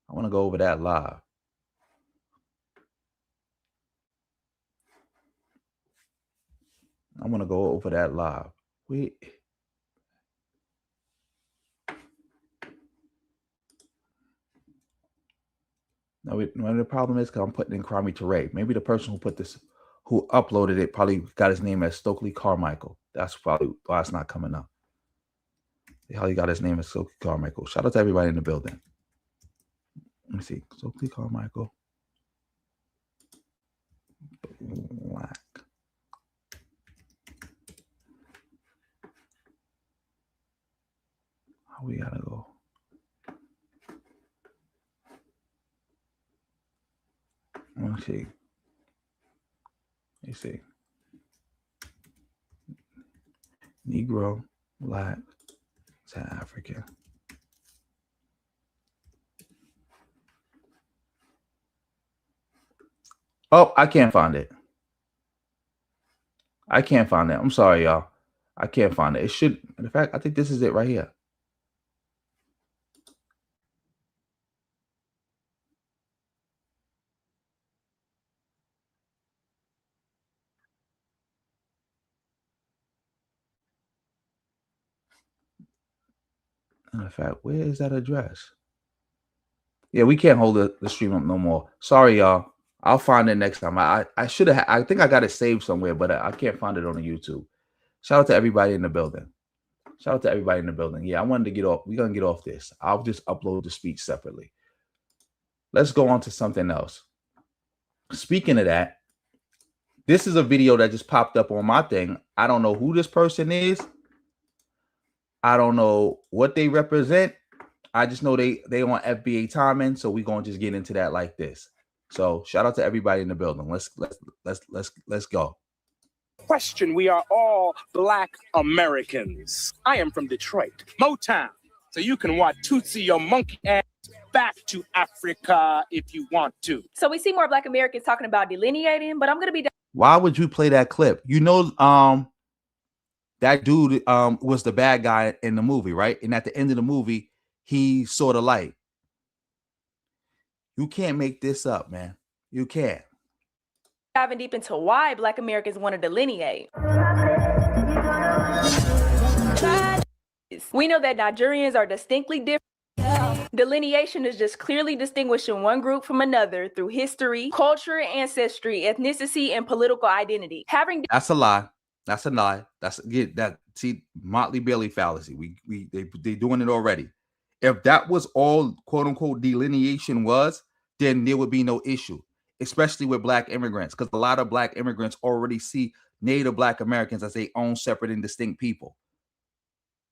I want to go over that live. I want to go over that live. No, the problem is because I'm putting in Kwame Ture. Maybe the person who uploaded it probably got his name as Stokely Carmichael. That's probably why it's not coming up. The hell he got his name as Stokely Carmichael. Shout out to everybody in the building. Let me see. Stokely Carmichael. Black. How we gotta go? Let me see. Let me see. Negro, Black, South African. Oh, I can't find it. I can't find it. I'm sorry, y'all. I can't find it. It should, in fact, I think this is it right here. In fact, where is that address? Yeah, we can't hold the stream up no more. Sorry, y'all. I'll find it next time. I should have. I think I got it saved somewhere, but I can't find it on the YouTube. Shout out to everybody in the building. Shout out to everybody in the building. Yeah, I wanted to get off. We're gonna get off this. I'll just upload the speech separately. Let's go on to something else. Speaking of that, this is a video that just popped up on my thing. I don't know who this person is. I don't know what they represent. I just know they on fBA timing, so we're gonna just get into that like this. So shout out to everybody in the building. Let's go. Question: we are all Black Americans. I am from Detroit, Motown. So you can watch Tootsie your monkey ass back to Africa if you want to. So we see more Black Americans talking about delineating, but I'm gonna be. Why would you play that clip? You know, that dude was the bad guy in the movie, right? And at the end of the movie, he saw the light. You can't make this up, man. You can't. Diving deep into why Black Americans want to delineate. We know that Nigerians are distinctly different. Delineation is just clearly distinguishing one group from another through history, culture, ancestry, ethnicity, and political identity. That's a lie. That's a lie. See, Motley Bailey fallacy. They doing it already. If that was all quote unquote delineation was, then there would be no issue, especially with Black immigrants, because a lot of Black immigrants already see Native Black Americans as their own separate and distinct people.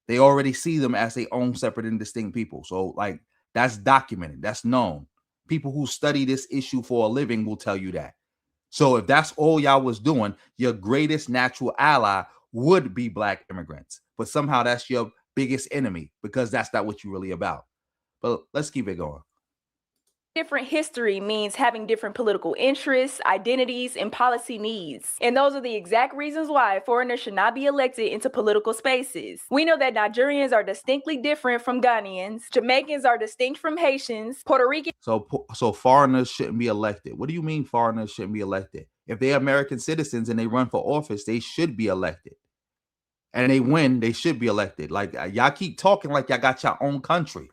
They already see them as their own separate and distinct people. So, like, that's documented. That's known. People who study this issue for a living will tell you that. So if that's all y'all was doing, your greatest natural ally would be Black immigrants. But somehow that's your biggest enemy, because that's not what you're really about. But let's keep it going. Different history means having different political interests, identities, and policy needs. And those are the exact reasons why foreigners should not be elected into political spaces. We know that Nigerians are distinctly different from Ghanaians. Jamaicans are distinct from Haitians. Puerto Ricans. So foreigners shouldn't be elected. What do you mean foreigners shouldn't be elected? If they're American citizens and they run for office, they should be elected. And they win, they should be elected. Like, y'all keep talking like y'all got your own country.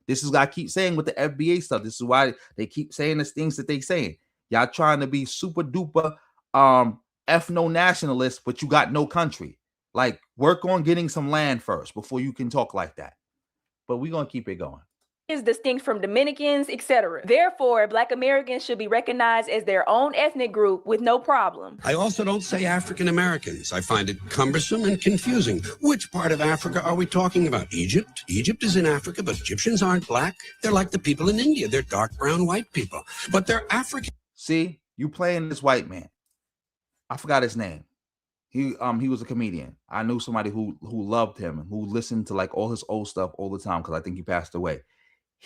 This is what I keep saying with the fBA stuff. This is why they keep saying the things that they saying. Y'all trying to be super duper ethno-nationalists, but you got no country. Like, work on getting some land first before you can talk like that. But we're going to keep it going. Is distinct from Dominicans, etc. Therefore, Black Americans should be recognized as their own ethnic group with no problem. I also don't say African Americans. I find it cumbersome and confusing. Which part of Africa are we talking about? Egypt? Egypt is in Africa, but Egyptians aren't Black. They're like the people in India. They're dark brown white people, but they're African. See, you playing this white man. I forgot his name. He was a comedian. I knew somebody who loved him and who listened to like all his old stuff all the time, because I think he passed away.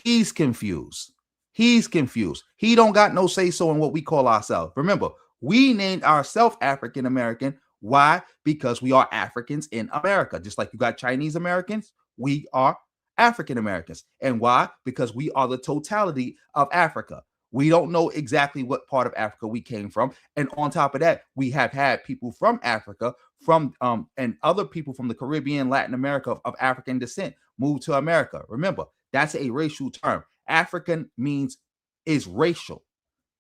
He's confused. He's confused. He don't got no say so in what we call ourselves. Remember, we named ourselves African American. Why? Because we are Africans in America. Just like you got Chinese Americans, we are African Americans. And why? Because we are the totality of Africa. We don't know exactly what part of Africa we came from. And on top of that, we have had people from Africa, and other people from the Caribbean, Latin America of African descent move to America. Remember, that's a racial term. African is racial.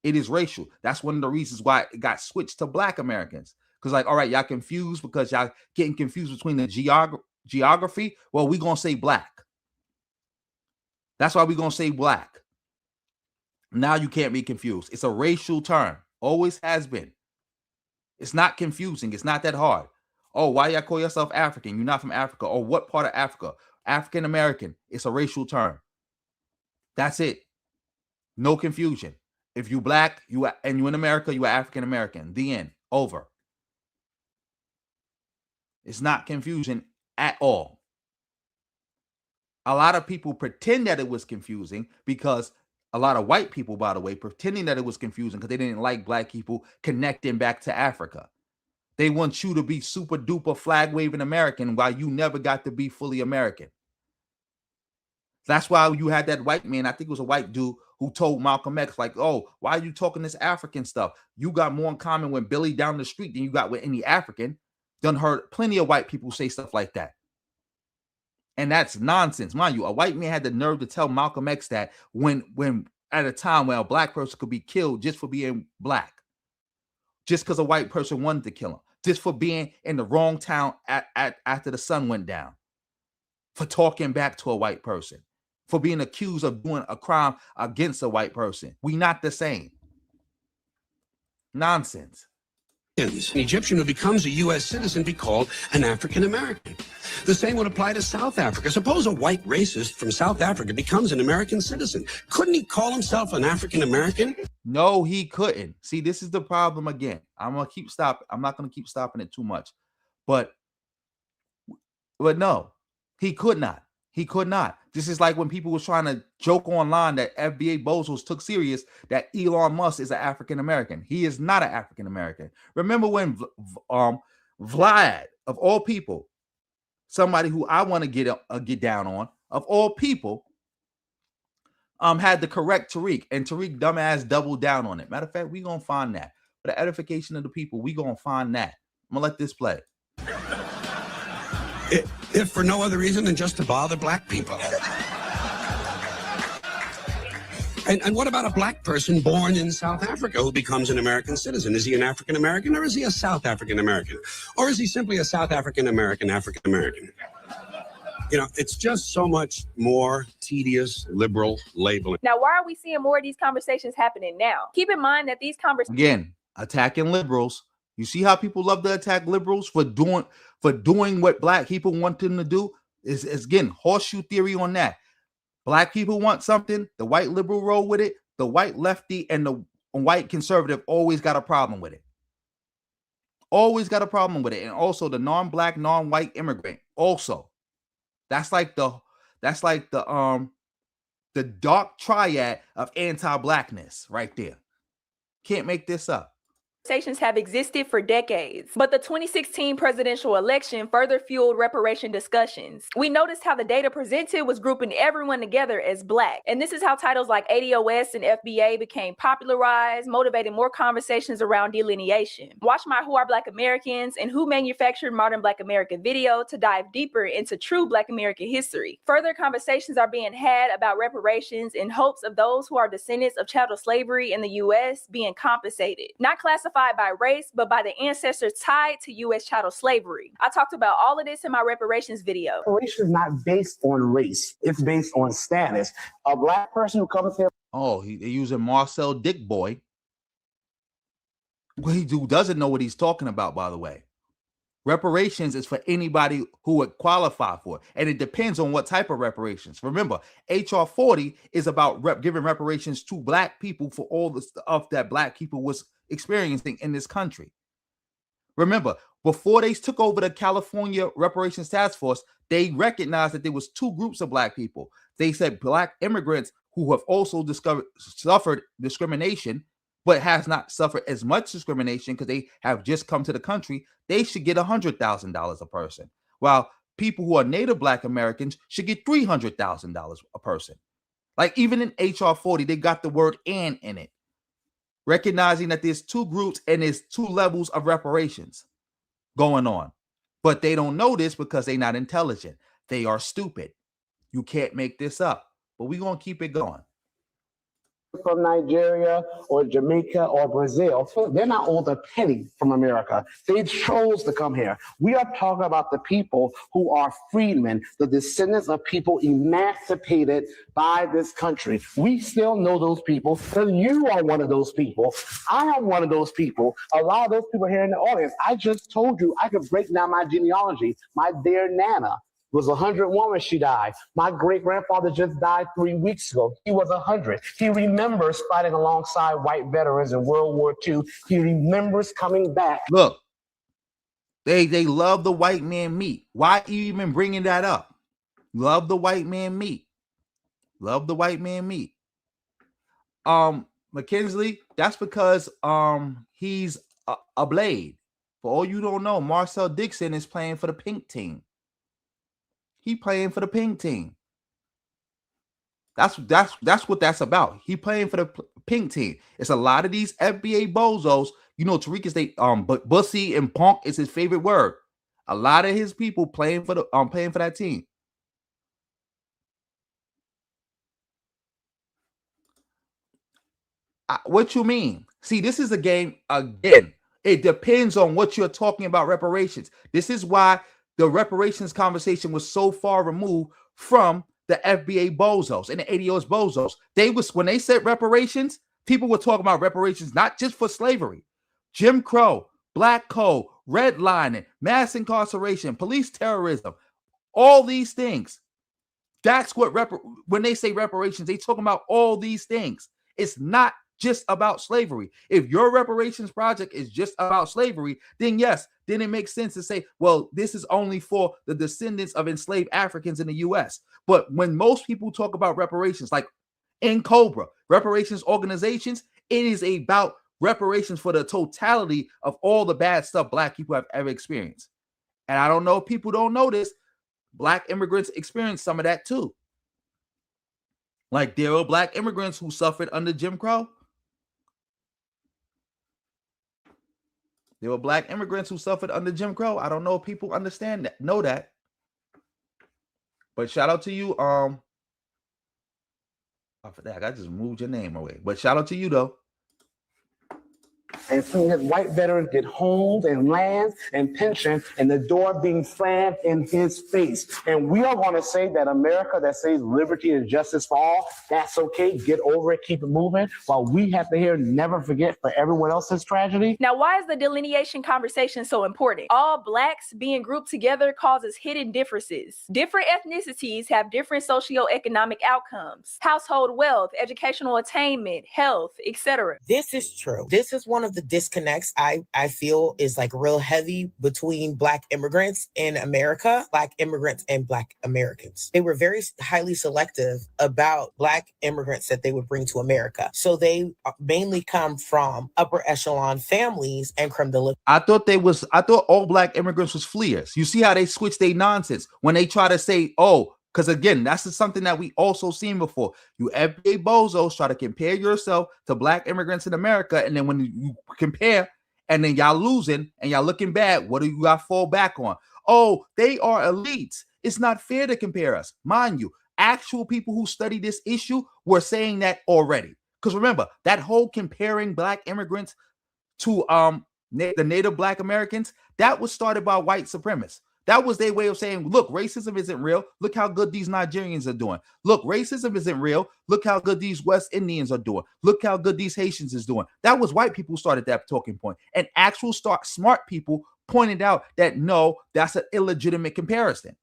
It is racial. That's one of the reasons why it got switched to Black Americans. Because, like, all right, y'all confused because y'all getting confused between the geography. Well, we're going to say Black. That's why we're going to say Black. Now you can't be confused. It's a racial term. Always has been. It's not confusing. It's not that hard. Oh, why y'all call yourself African? You're not from Africa. Or what part of Africa? African American. It's a racial term. That's it. No confusion. If you Black, you in America, you are African American. The end. Over. It's not confusing at all. A lot of people pretend that it was confusing because a lot of white people, by the way, pretending that it was confusing because they didn't like black people connecting back to Africa. They want you to be super duper flag waving American while you never got to be fully American. That's why you had that white man, I think it was a white dude, who told Malcolm X, like, oh, why are you talking this African stuff? You got more in common with Billy down the street than you got with any African. Done heard plenty of white people say stuff like that. And that's nonsense. Mind you, a white man had the nerve to tell Malcolm X that when at a time where a black person could be killed just for being black, just because a white person wanted to kill him, just for being in the wrong town after the sun went down, for talking back to a white person, for being accused of doing a crime against a white person. We not the same. Nonsense. An Egyptian who becomes a U.S. citizen be called an African American. The same would apply to South Africa. Suppose a white racist from South Africa becomes an American citizen. Couldn't he call himself an African American? No, he couldn't. See, this is the problem again. I'm not going to keep stopping it too much. But no, he could not. He could not. This is like when people was trying to joke online that fBA bozos took serious that Elon Musk is an African American. He is not an African American. Remember when Vlad, of all people, somebody who I want to get down on, of all people, had to correct Tariq, and Tariq dumbass doubled down on it. Matter of fact, we gonna find that. For the edification of the people, we gonna find that. I'm gonna let this play. If for no other reason than just to bother black people. And what about a black person born in South Africa who becomes an American citizen? Is he an African American or is he a South African American? Or is he simply a South African American African American? You know, it's just so much more tedious liberal labeling. Now, why are we seeing more of these conversations happening now? Keep in mind that these conversations, again, attacking liberals. You see how people love to attack liberals for doing what black people want them to do? Is again, horseshoe theory on that. Black people want something, the white liberal roll with it, the white lefty and the white conservative always got a problem with it. Always got a problem with it. And also the non-black, non-white immigrant also. That's like the dark triad of anti-blackness right there. Can't make this up. have existed for decades, but the 2016 presidential election further fueled reparation discussions. We noticed how the data presented was grouping everyone together as black, and this is how titles like ADOS and fBA became popularized, motivating more conversations around delineation. Watch my Who Are Black Americans and Who Manufactured Modern Black America video to dive deeper into true Black American history. Further conversations are being had about reparations in hopes of those who are descendants of chattel slavery in the U.S. being compensated, not classified by race, but by the ancestors tied to U.S. chattel slavery. I talked about all of this in my reparations video. Reparations is not based on race. It's based on status. A black person who comes here. Oh, they're using Marcel Dick Boy. Well, he doesn't know what he's talking about, by the way. Reparations is for anybody who would qualify for it. And it depends on what type of reparations. Remember, HR 40 is about giving reparations to black people for all the stuff that black people was experiencing in this country. Remember, before they took over the California Reparations Task Force, they recognized that there was two groups of black people. They said black immigrants who have also suffered discrimination, but has not suffered as much discrimination because they have just come to the country, they should get $100,000 a person. While people who are Native Black Americans should get $300,000 a person. Like even in HR 40, they got the word "and" in it, recognizing that there's two groups and there's two levels of reparations going on. But they don't know this because they're not intelligent. They are stupid. You can't make this up. But we're going to keep it going. From Nigeria or Jamaica or Brazil, they're not owed a penny from America. They chose to come here. We are talking about the people who are freedmen, the descendants of people emancipated by this country. We still know those people because you are one of those people. I am one of those people. A lot of those people here in the audience, I just told you I could break down my genealogy. My dear Nana was 101 when she died. My great-grandfather just died 3 weeks ago. He was 100. He remembers fighting alongside white veterans in World War II. He remembers coming back. Look, They love the white man meat. Why are you even bringing that up? Love the white man meat. Love the white man meat. McKinsley, that's because he's a blade. For all you don't know, Marcel Dixon is playing for the pink team. He playing for the pink team. That's what that's about. He playing for the pink team. It's a lot of these fBA bozos. You know, Tariq is but Boosie and punk is his favorite word. A lot of his people playing for that team. What you mean? See, this is a game again. It depends on what you're talking about reparations. This is why the reparations conversation was so far removed from the fBA bozos and the ADOS bozos. When they said reparations, people were talking about reparations not just for slavery, Jim Crow, Black Code, redlining, mass incarceration, police terrorism, all these things. That's what when they say reparations, they talking about all these things. It's not just about slavery. If your reparations project is just about slavery, then yes, then it makes sense to say, well, this is only for the descendants of enslaved Africans in the U.S. But when most people talk about reparations, like in Cobra, reparations organizations, it is about reparations for the totality of all the bad stuff Black people have ever experienced. And I don't know if people don't know this, Black immigrants experienced some of that too. Like there were Black immigrants who suffered under Jim Crow. There were Black immigrants who suffered under Jim Crow. I don't know if people understand that, know that. But shout out to you. I forgot, I just moved your name away. But shout out to you though. And seeing his white veterans get homes and lands and pension, and the door being slammed in his face. And we are going to say that America that says liberty and justice for all, that's okay, get over it, keep it moving, while we have to hear never forget for everyone else's tragedy. Now, why is the delineation conversation so important? All Blacks being grouped together causes hidden differences. Different ethnicities have different socioeconomic outcomes, household wealth, educational attainment, health, etc. This is true. This is one of the disconnects I feel is like real heavy between Black immigrants in America, Black immigrants and Black Americans. They were very highly selective about Black immigrants that they would bring to America. So they mainly come from upper echelon families and creme de la. I thought all Black immigrants was fleers. You see how they switch their nonsense when they try to say, oh, because again, that's something that we also seen before. You fBA bozos try to compare yourself to Black immigrants in America, and then when you compare, and then y'all losing and y'all looking bad, what do you got to fall back on? Oh, they are elites. It's not fair to compare us. Mind you, actual people who study this issue were saying that already. Because remember, that whole comparing Black immigrants to the native Black Americans, that was started by white supremacists. That was their way of saying, look, racism isn't real. Look how good these Nigerians are doing. Look, racism isn't real. Look how good these West Indians are doing. Look how good these Haitians is doing. That was white people who started that talking point. And actual smart people pointed out that, no, that's an illegitimate comparison.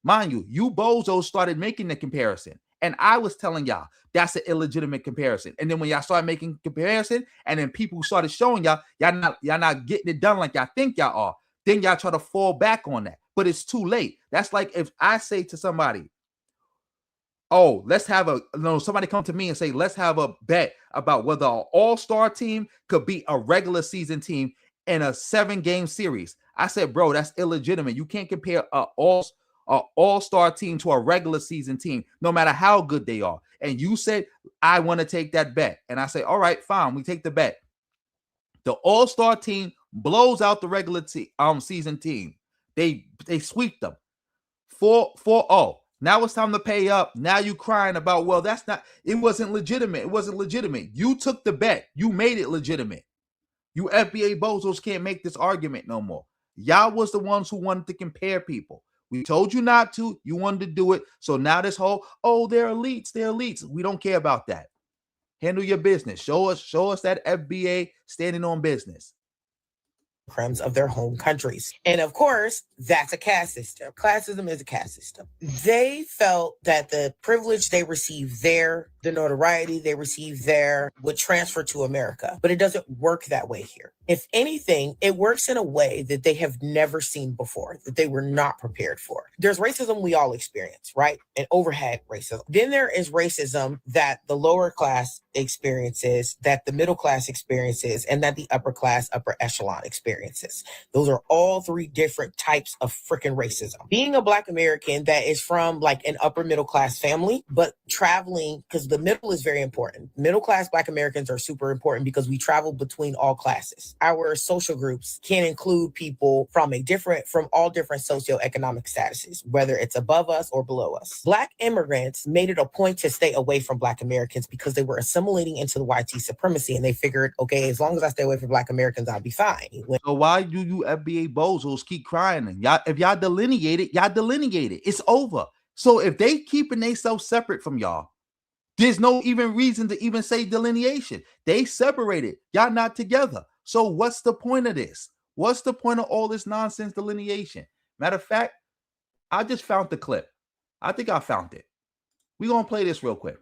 Mind you, you bozos started making the comparison. And I was telling y'all, that's an illegitimate comparison. And then when y'all started making comparison, and then people started showing y'all not getting it done like y'all think y'all are, then y'all try to fall back on that. But it's too late. That's like if I say to somebody, oh, somebody come to me and say, let's have a bet about whether an all-star team could beat a regular season team in a 7-game series. I said, bro, that's illegitimate. You can't compare an all-star team to a regular season team, no matter how good they are. And you said, I want to take that bet. And I say, all right, fine, we take the bet. The all-star team blows out the regular season team. They sweep them 4-0. Now it's time to pay up. Now you crying about, well, it wasn't legitimate. It wasn't legitimate. You took the bet. You made it legitimate. You fBA bozos can't make this argument no more. Y'all was the ones who wanted to compare people. We told you not to. You wanted to do it. So now this whole, oh, they're elites. They're elites. We don't care about that. Handle your business. Show us that fBA standing on business. Crimes of their home countries. And of course, that's a caste system. Classism is a caste system. They felt that the privilege they received there the notoriety they receive there would transfer to America. But it doesn't work that way here. If anything, it works in a way that they have never seen before, that they were not prepared for. There's racism we all experience, right? And overhead racism. Then there is racism that the lower class experiences, that the middle class experiences, and that the upper class, upper echelon experiences. Those are all three different types of freaking racism. Being a Black American that is from like an upper middle class family, but traveling, because the middle is very important. Middle class Black Americans are super important because we travel between all classes. Our social groups can include people from all different socioeconomic statuses, whether it's above us or below us. Black immigrants made it a point to stay away from Black Americans because they were assimilating into the white supremacy, and they figured, okay, as long as I stay away from Black Americans, I'll be fine. So why do you FBA bozos keep crying? And y'all, if y'all delineate it, y'all delineate it. It's over. So if they keeping themselves separate from y'all, there's no even reason to even say delineation. They separated. Y'all not together. So what's the point of this? What's the point of all this nonsense delineation? Matter of fact, I just found the clip. I think I found it. We're gonna play this real quick.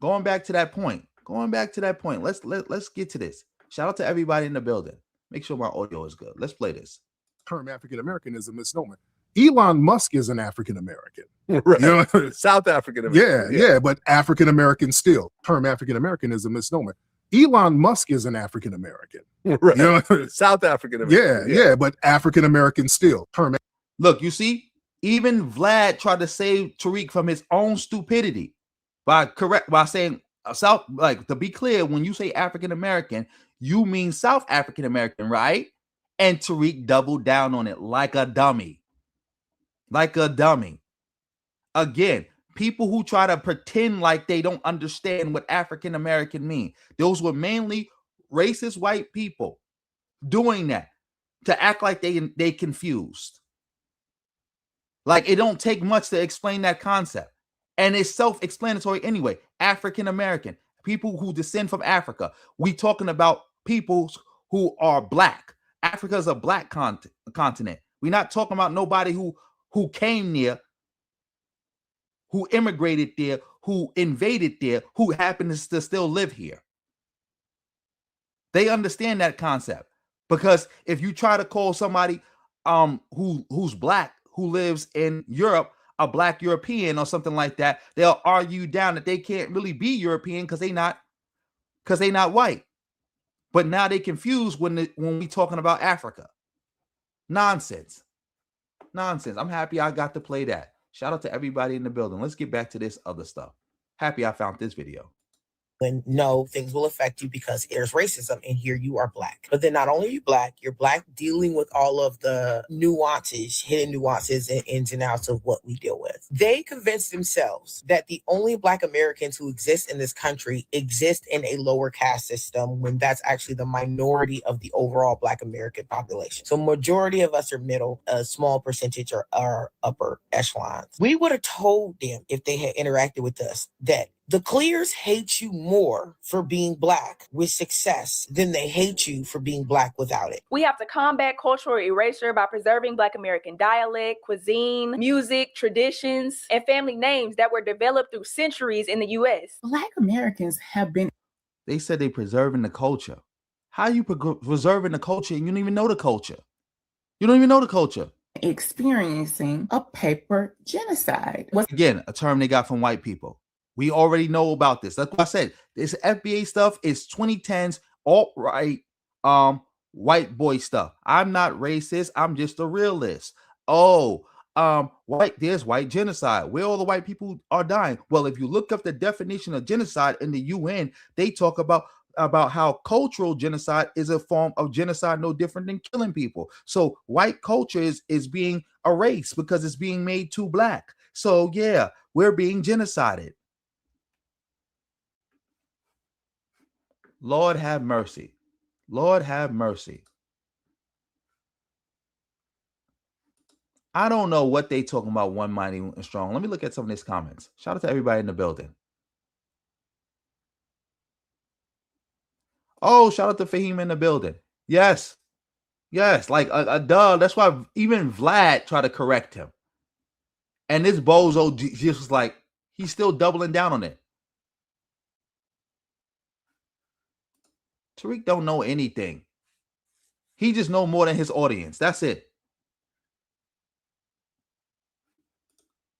Going back to that point. Let's get to this. Shout out to everybody in the building. Make sure my audio is good. Let's play this. Term African Americanism misnomer. Elon Musk is an African American, right? You know? South African American. Yeah, but African American still. Term African Americanism misnomer. Elon Musk is an African American, right? You know? South African American. Yeah, but African American still. Term. Look, you see, even Vlad tried to save Tariq from his own stupidity by saying South. Like, to be clear, when you say African American, you mean South African American, right? And Tariq doubled down on it like a dummy. Like a dummy. Again, people who try to pretend like they don't understand what African American mean. Those were mainly racist white people doing that to act like they confused. Like, it don't take much to explain that concept. And it's self-explanatory anyway. African American, people who descend from Africa. We talking about people who are Black. Africa is a Black continent. We're not talking about nobody who came there, who immigrated there, who invaded there, who happens to still live here. They understand that concept. Because if you try to call somebody who's Black, who lives in Europe, a Black European or something like that, they'll argue down that they can't really be European because they not white. But now they confused when we talking about Africa. Nonsense. I'm happy I got to play that. Shout out to everybody in the building. Let's get back to this other stuff. Happy I found this video. When no, things will affect you because there's racism, and here you are Black. But then not only are you Black, you're Black dealing with all of the nuances, hidden nuances and ins and outs of what we deal with. They convinced themselves that the only Black Americans who exist in this country exist in a lower caste system, when that's actually the minority of the overall Black American population. So majority of us are middle, a small percentage are upper echelons. We would have told them, if they had interacted with us, that the Clears hate you more for being Black with success than they hate you for being Black without it. We have to combat cultural erasure by preserving Black American dialect, cuisine, music, traditions, and family names that were developed through centuries in the U.S. Black Americans have been... They said they preserving the culture. How you preserving the culture and you don't even know the culture? You don't even know the culture. Experiencing a paper genocide. Again, a term they got from white people. We already know about this. That's what I said. This fBA stuff is 2010s alt-right white boy stuff. I'm not racist. I'm just a realist. Oh, there's white genocide. Where all the white people are dying. Well, if you look up the definition of genocide in the UN, they talk about how cultural genocide is a form of genocide no different than killing people. So white culture is being erased because it's being made too Black. So yeah, we're being genocided. Lord have mercy. Lord have mercy. I don't know what they talking about, one mighty and strong. Let me look at some of these comments. Shout out to everybody in the building. Oh, shout out to Fahim in the building. Yes. Like a duh. That's why even Vlad tried to correct him. And this bozo just was like, he's still doubling down on it. Tariq don't know anything. He just know more than his audience. That's it.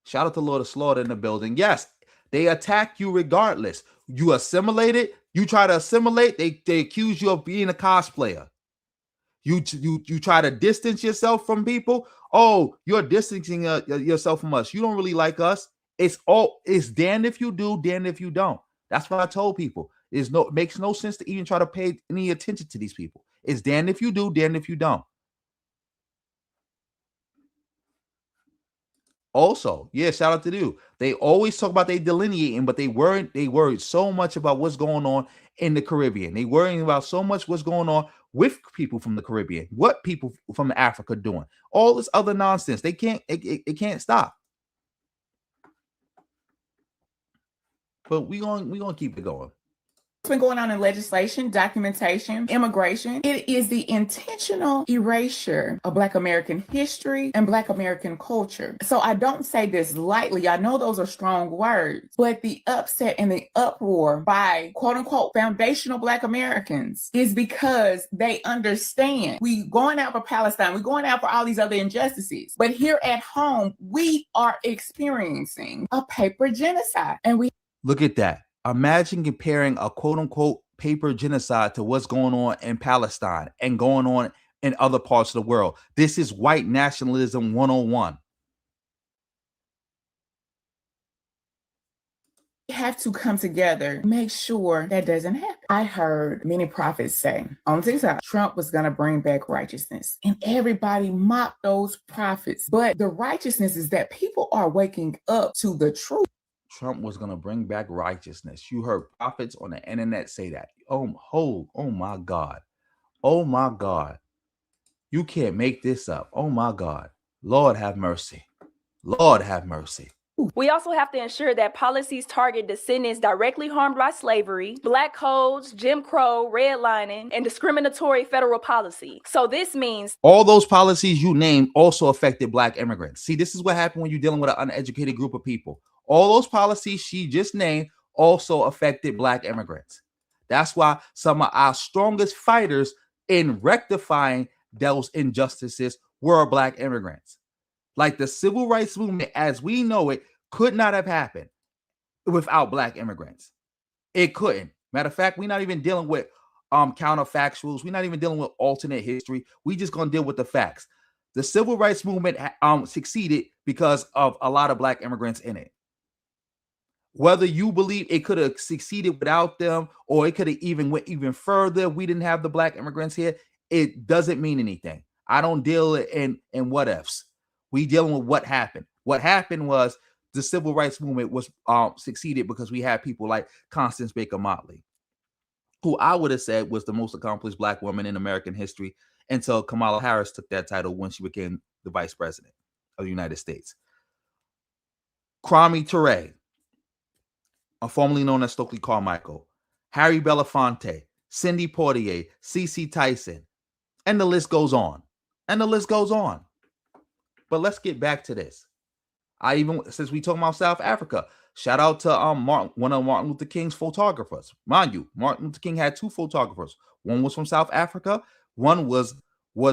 Shout out to Lord of Slaughter in the building. Yes, they attack you regardless. You assimilate it. You try to assimilate. They accuse you of being a cosplayer. You try to distance yourself from people. Oh, you're distancing yourself from us. You don't really like us. It's damned if you do, damned if you don't. That's what I told people. It makes no sense to even try to pay any attention to these people. It's damned if you do, damned if you don't. Also, yeah, shout out to you. They always talk about they delineating, but they worried so much about what's going on in the Caribbean. They worrying about so much what's going on with people from the Caribbean, what people from Africa doing, all this other nonsense. They can't, it can't stop. But we gonna keep it going. What's been going on in legislation, documentation, immigration? It is the intentional erasure of Black American history and Black American culture. So I don't say this lightly. I know those are strong words, but the upset and the uproar by quote unquote foundational Black Americans is because they understand we going out for Palestine, we're going out for all these other injustices. But here at home, we are experiencing a paper genocide. And we look at that. Imagine comparing a quote-unquote paper genocide to what's going on in Palestine and going on in other parts of the world. This is white nationalism 101. We have to come together, make sure that doesn't happen. I heard many prophets say on TikTok, Trump was going to bring back righteousness. And everybody mocked those prophets. But the righteousness is that people are waking up to the truth. Trump was going to bring back righteousness. You heard prophets on the internet say that. Oh my God. Oh my God. You can't make this up. Oh my God. Lord have mercy. Lord have mercy. We also have to ensure that policies target descendants directly harmed by slavery, Black codes, Jim Crow, redlining, and discriminatory federal policy. So this means all those policies you named also affected Black immigrants. See, this is what happened when you're dealing with an uneducated group of people. All those policies she just named also affected Black immigrants. That's why some of our strongest fighters in rectifying those injustices were Black immigrants. Like the civil rights movement, as we know it, could not have happened without Black immigrants. It couldn't. Matter of fact, we're not even dealing with counterfactuals. We're not even dealing with alternate history. We just gonna deal with the facts. The civil rights movement succeeded because of a lot of Black immigrants in it. Whether you believe it could have succeeded without them, or it could have even went even further, we didn't have the Black immigrants here, it doesn't mean anything. I don't deal in what ifs. We dealing with what happened. What happened was the civil rights movement was succeeded because we had people like Constance Baker Motley, who I would have said was the most accomplished Black woman in American history until Kamala Harris took that title when she became the vice president of the United States. Kwame Ture, formerly known as Stokely Carmichael, Harry Belafonte, Cindy Poitier, C.C. Tyson, and the list goes on. And the list goes on. But let's get back to this. Since we talking about South Africa, shout out to one of Martin Luther King's photographers. Mind you, Martin Luther King had two photographers. One was from South Africa, one was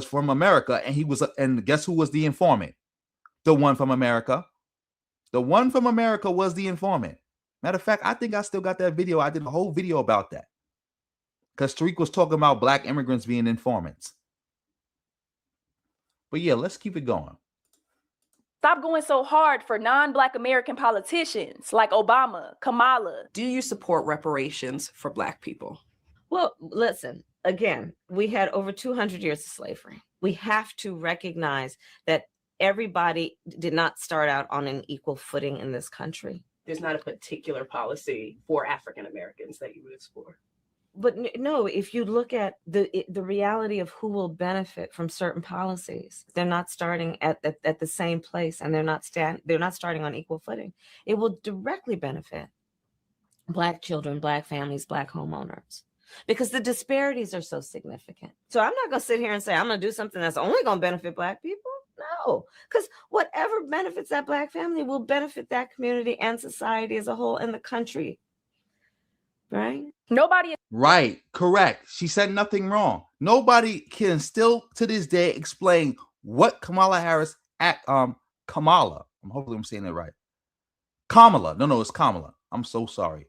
from America, and guess who was the informant? The one from America. The one from America was the informant. Matter of fact, I think I still got that video. I did a whole video about that. Because Tariq was talking about Black immigrants being informants. But yeah, let's keep it going. stop going so hard for non-Black American politicians like Obama, Kamala. Do you support reparations for Black people? Well, listen, again, we had over 200 years of slavery. We have to recognize that everybody did not start out on an equal footing in this country. There's not a particular policy for African Americans that you would explore. But no, if you look at the reality of who will benefit from certain policies, they're not starting at the same place, and they're not starting on equal footing. It will directly benefit Black children, Black families, Black homeowners, because the disparities are so significant. So I'm not going to sit here and say I'm going to do something that's only going to benefit Black people. No, because whatever benefits that Black family will benefit that community and society as a whole and the country. Right? Nobody Right, correct. She said nothing wrong. Nobody can still to this day explain what Kamala Harris at Kamala. Hopefully I'm saying it right. Kamala. No, it's Kamala. I'm so sorry.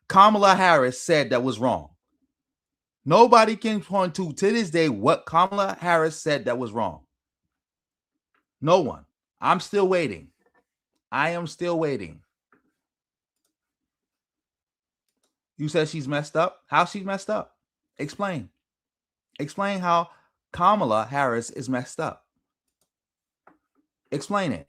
Kamala Harris said that was wrong. Nobody can point to this day what Kamala Harris said that was wrong. No one. I'm still waiting. I am still waiting. You said she's messed up? How she messed up? Explain. Explain how Kamala Harris is messed up. Explain it.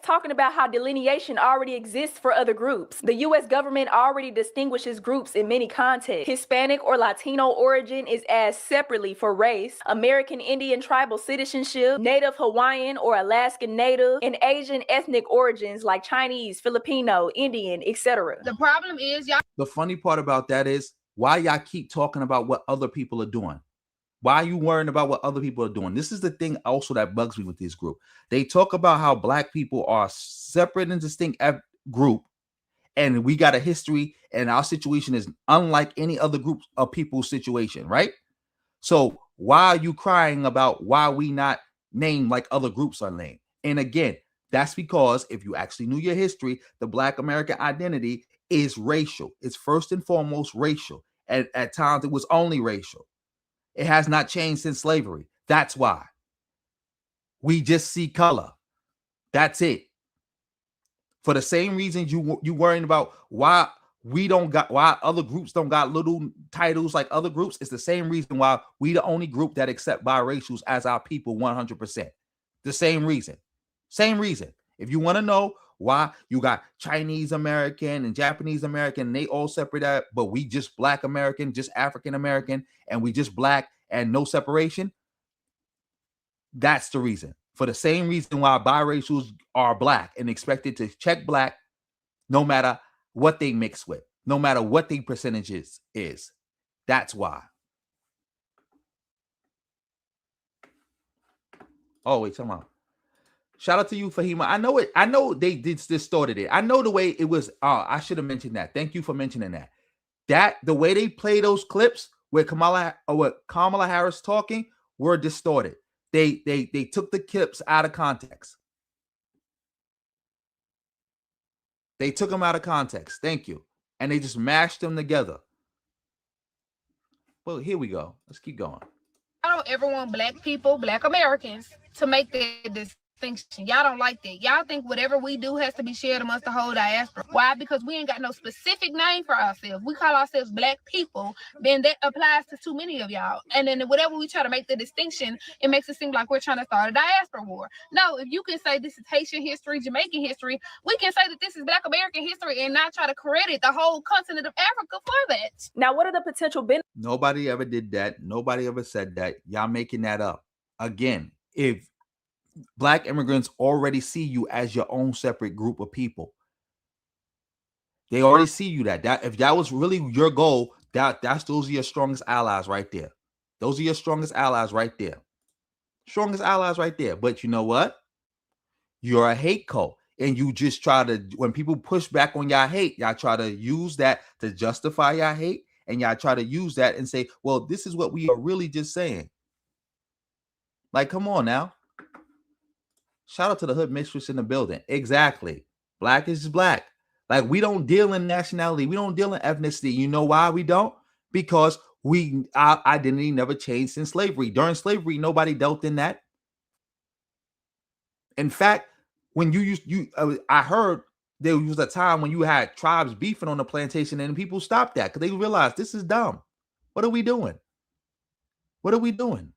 Talking about how delineation already exists for other groups. The U.S. government already distinguishes groups in many contexts. Hispanic or Latino origin is asked separately for race, American Indian tribal citizenship, Native Hawaiian or Alaskan Native, and Asian ethnic origins like Chinese, Filipino, Indian, etc. The problem is y'all. The funny part about that is why y'all keep talking about what other people are doing. Why are you worrying about what other people are doing? This is the thing also that bugs me with this group. They talk about how black people are separate and distinct group, and we got a history, and our situation is unlike any other group of people's situation, right? So why are you crying about why we not named like other groups are named? And again, that's because if you actually knew your history, the Black American identity is racial. It's first and foremost racial. At times, it was only racial. It has not changed since slavery. That's why. We just see color. That's it. For the same reason you worrying about why other groups don't got little titles like other groups, it's the same reason why we the only group that accept biracials as our people 100%. The same reason. Same reason. If you want to know why you got Chinese American and Japanese American, and they all separate out, but we just Black American, just African American, and we just Black and no separation. That's the reason. For the same reason why biracials are Black and expected to check Black no matter what they mix with, no matter what the percentages is. That's why. Oh, wait, come on. Shout out to you, Fahima. I know it. I know they distorted it. I know the way it was. I should have mentioned that. Thank you for mentioning that. That the way they play those clips where Kamala Harris talking were distorted. They took the clips out of context. They took them out of context. Thank you. And they just mashed them together. Well, here we go. Let's keep going. I don't ever want Black people, Black Americans, to make that distinction. Y'all don't like that. Y'all think whatever we do has to be shared amongst the whole diaspora. Why? Because we ain't got no specific name for ourselves. We call ourselves Black people. Then that applies to too many of y'all. And then whatever we try to make the distinction, it makes it seem like we're trying to start a diaspora war. No, if you can say this is Haitian history, Jamaican history, we can say that this is Black American history and not try to credit the whole continent of Africa for that. Now, what are the potential benefits? Nobody ever did that. Nobody ever said that. Y'all making that up. Again, if Black immigrants already see you as your own separate group of people, they already see you that if that was really your goal, those are your strongest allies right there. Those are your strongest allies right there. Strongest allies right there. But you know what? You're a hate cult. And you just try to, when people push back on y'all hate, y'all try to use that to justify y'all hate. And y'all try to use that and say, well, this is what we are really just saying. Like, come on now. Shout out to the hood mistress in the building. Exactly. Black is Black. Like, we don't deal in nationality. We don't deal in ethnicity. You know why we don't? Because our identity never changed since slavery. During slavery, nobody dealt in that. In fact, when I heard there was a time when you had tribes beefing on the plantation and people stopped that because they realized this is dumb. What are we doing? What are we doing?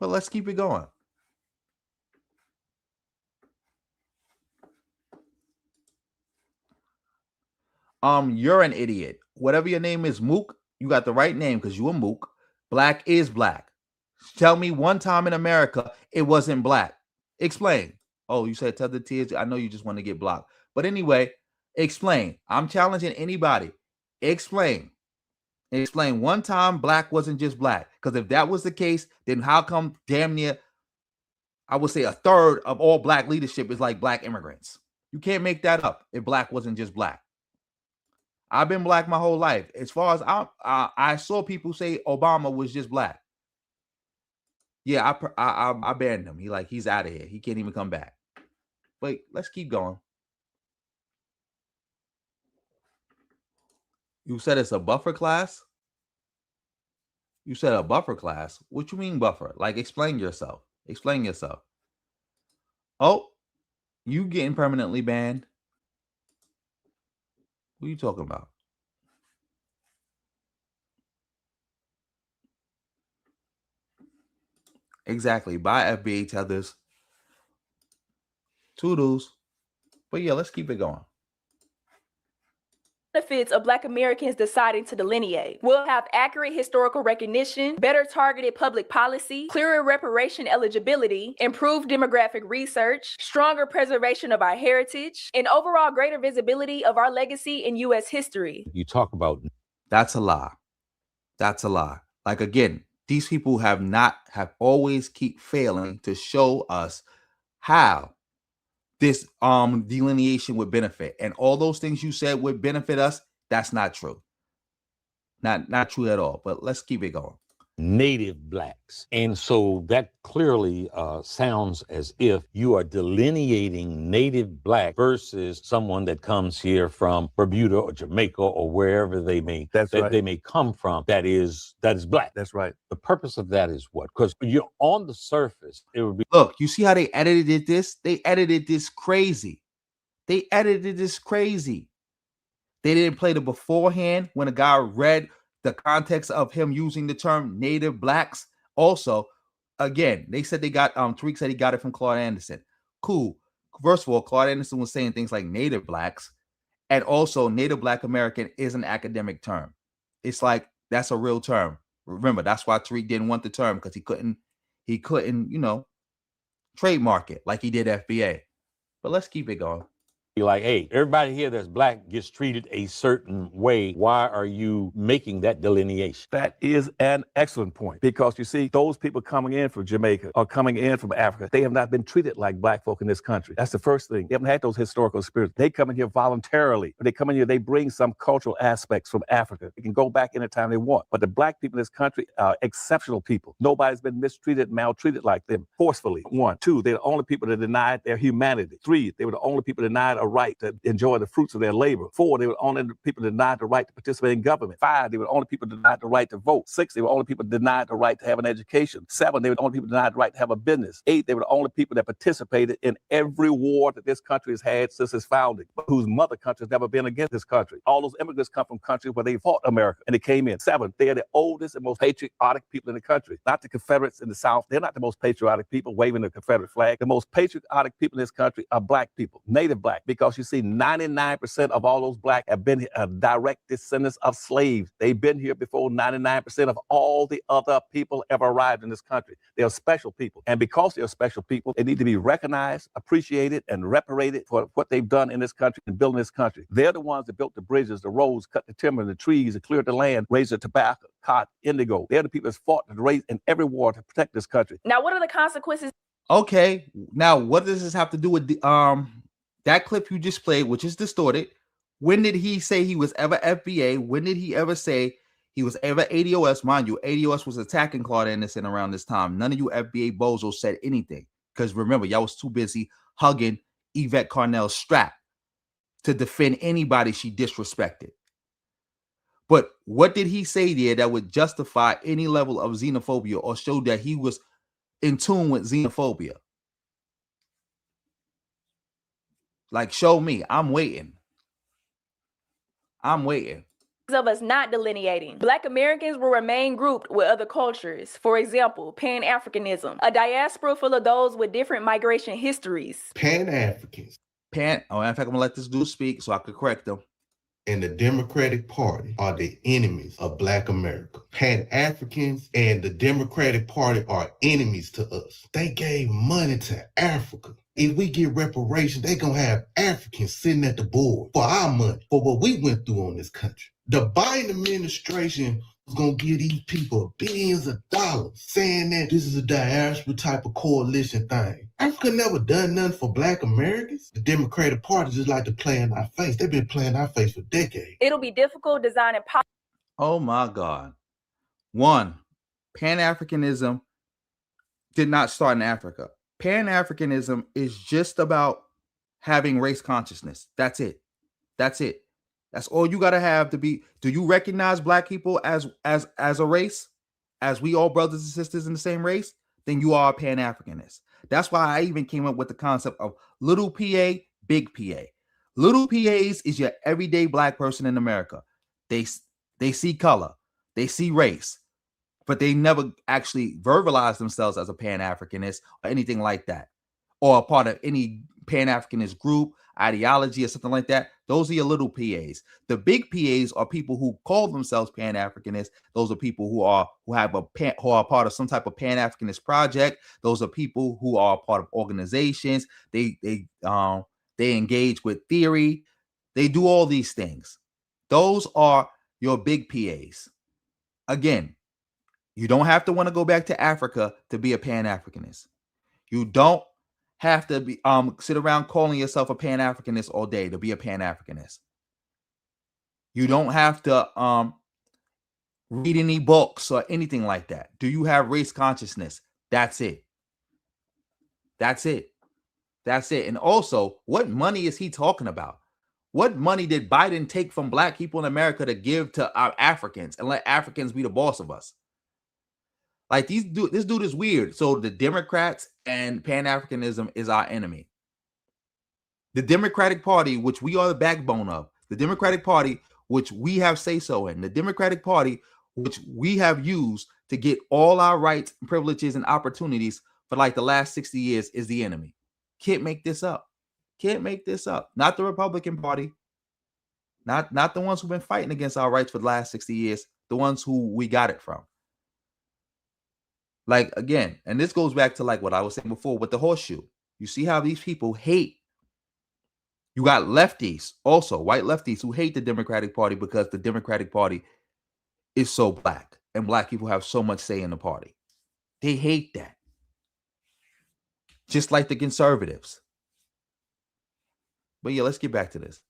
But let's keep it going. You're an idiot. Whatever your name is, Mook, you got the right name because you a Mook. Black is Black. Tell me one time in America it wasn't Black. Explain. Oh, you said tell the tears. I know you just want to get blocked. But anyway, explain. I'm challenging anybody. Explain. Explain one time Black wasn't just Black. Because if that was the case, then how come damn near, I would say a third of all Black leadership is like Black immigrants? You can't make that up if black wasn't just black. I've been black my whole life. As far as I saw people say Obama was just black. Yeah, I banned him. He's out of here. He can't even come back. But let's keep going. You said it's a buffer class? You said a buffer class? What you mean buffer? Like, explain yourself. Explain yourself. Oh, you getting permanently banned? What are you talking about? Exactly. Bye, fBA tethers. Toodles. But yeah, let's keep it going. Benefits of Black Americans deciding to delineate. We'll have accurate historical recognition, better targeted public policy, clearer reparation eligibility, improved demographic research, stronger preservation of our heritage, and overall greater visibility of our legacy in U.S. history. You talk about that's a lie. That's a lie. Like, again, these people have always keep failing to show us how this delineation would benefit. And all those things you said would benefit us, that's not true. Not true at all. But let's keep it going. Native blacks. And so that clearly sounds as if you are delineating native black versus someone that comes here from Bermuda or Jamaica or wherever they may they may come from that is black. That's right. The purpose of that is what? Because you're on the surface, it would be look, you see how they edited this? They edited this crazy. They didn't play the beforehand when a guy read the context of him using the term native blacks. Also, again, they said they got Tariq said he got it from Claude Anderson. Cool. First of all, Claude Anderson was saying things like native blacks, and also native black American is an academic term. It's like that's a real term. Remember, that's why Tariq didn't want the term, because he couldn't, trademark it like he did fBA. But let's keep it going. like, hey, everybody here that's black gets treated a certain way. Why are you making that delineation? That is an excellent point, because you see, those people coming in from Jamaica or coming in from Africa, they have not been treated like black folk in this country. That's the first thing. They haven't had those historical experiences. They come in here voluntarily. When they come in here, they bring some cultural aspects from Africa. They can go back anytime they want. But the black people in this country are exceptional people. Nobody's been mistreated, maltreated like them forcefully. 1, 2, they're the only people that denied their humanity. 3, they were the only people denied a right to enjoy the fruits of their labor. 4, they were the only people denied the right to participate in government. 5, they were the only people denied the right to vote. 6, they were the only people denied the right to have an education. 7, they were the only people denied the right to have a business. 8, they were the only people that participated in every war that this country has had since its founding, but whose mother country has never been against this country. All those immigrants come from countries where they fought America and they came in. 7, they are the oldest and most patriotic people in the country. Not the Confederates in the South. They're not the most patriotic people waving the Confederate flag. The most patriotic people in this country are black people, native black, because you see 99% of all those black have been direct descendants of slaves. They've been here before 99% of all the other people ever arrived in this country. They are special people. And because they are special people, they need to be recognized, appreciated, and reparated for what they've done in this country and building this country. They're the ones that built the bridges, the roads, cut the timber, the trees, and cleared the land, raised the tobacco, cotton, indigo. They're the people that fought to raise in every war to protect this country. Now, what are the consequences? Okay, now what does this have to do with the that clip you just played, which is distorted? When did he say he was ever fBA? When did he ever say he was ever ADOS? Mind you, ADOS was attacking Claude Anderson around this time. None of you fBA bozos said anything, because remember, y'all was too busy hugging Yvette Carnell's strap to defend anybody she disrespected. But what did he say there that would justify any level of xenophobia or show that he was in tune with xenophobia? Like, show me. I'm waiting. Of us not delineating. Black Americans will remain grouped with other cultures. For example, Pan-Africanism, a diaspora full of those with different migration histories. Pan-Africans. In fact, I'm gonna let this dude speak so I could correct them. And the Democratic Party are the enemies of Black America. Pan-Africans and the Democratic Party are enemies to us. They gave money to Africa. If we get reparations, they're going to have Africans sitting at the board for our money, for what we went through on this country. The Biden administration gonna give these people billions of dollars, saying that this is a diaspora type of coalition thing. Africa never done nothing for Black Americans. The Democratic Party just like to play in our face. They've been playing our face for decades. It'll be difficult designing policy. Oh my God. One, Pan-Africanism did not start in Africa. Pan-Africanism is just about having race consciousness. That's it. That's it. That's all you got to have to be. Do you recognize Black people as a race? As we all brothers and sisters in the same race? Then you are a Pan-Africanist. That's why I even came up with the concept of little PA, big PA. Little PAs is your everyday Black person in America. They see color. They see race. But they never actually verbalize themselves as a Pan-Africanist or anything like that, or a part of any Pan-Africanist group, ideology, or something like that. Those are your little PAs. The big PAs are people who call themselves Pan-Africanists. Those are people who are part of some type of Pan-Africanist project. Those are people who are part of organizations. They engage with theory. They do all these things. Those are your big PAs. Again, you don't have to want to go back to Africa to be a Pan-Africanist. You don't have to be sit around calling yourself a Pan-Africanist all day to be a Pan-Africanist. You don't have to read any books or anything like that. Do you have race consciousness? That's it. That's it. That's it. And also, what money is he talking about? What money did Biden take from Black people in America to give to our Africans and let Africans be the boss of us? Like this dude is weird. So the Democrats and Pan-Africanism is our enemy. The Democratic Party, which we are the backbone of, the Democratic Party, which we have say-so in, the Democratic Party, which we have used to get all our rights, privileges, and opportunities for like the last 60 years, is the enemy. Can't make this up. Can't make this up. Not the Republican Party. Not the ones who've been fighting against our rights for the last 60 years. The ones who we got it from. Like, again, and this goes back to like what I was saying before with the horseshoe. You see how these people hate. You got lefties, also white lefties, who hate the Democratic Party because the Democratic Party is so Black and Black people have so much say in the party. They hate that. Just like the conservatives. But yeah, let's get back to this.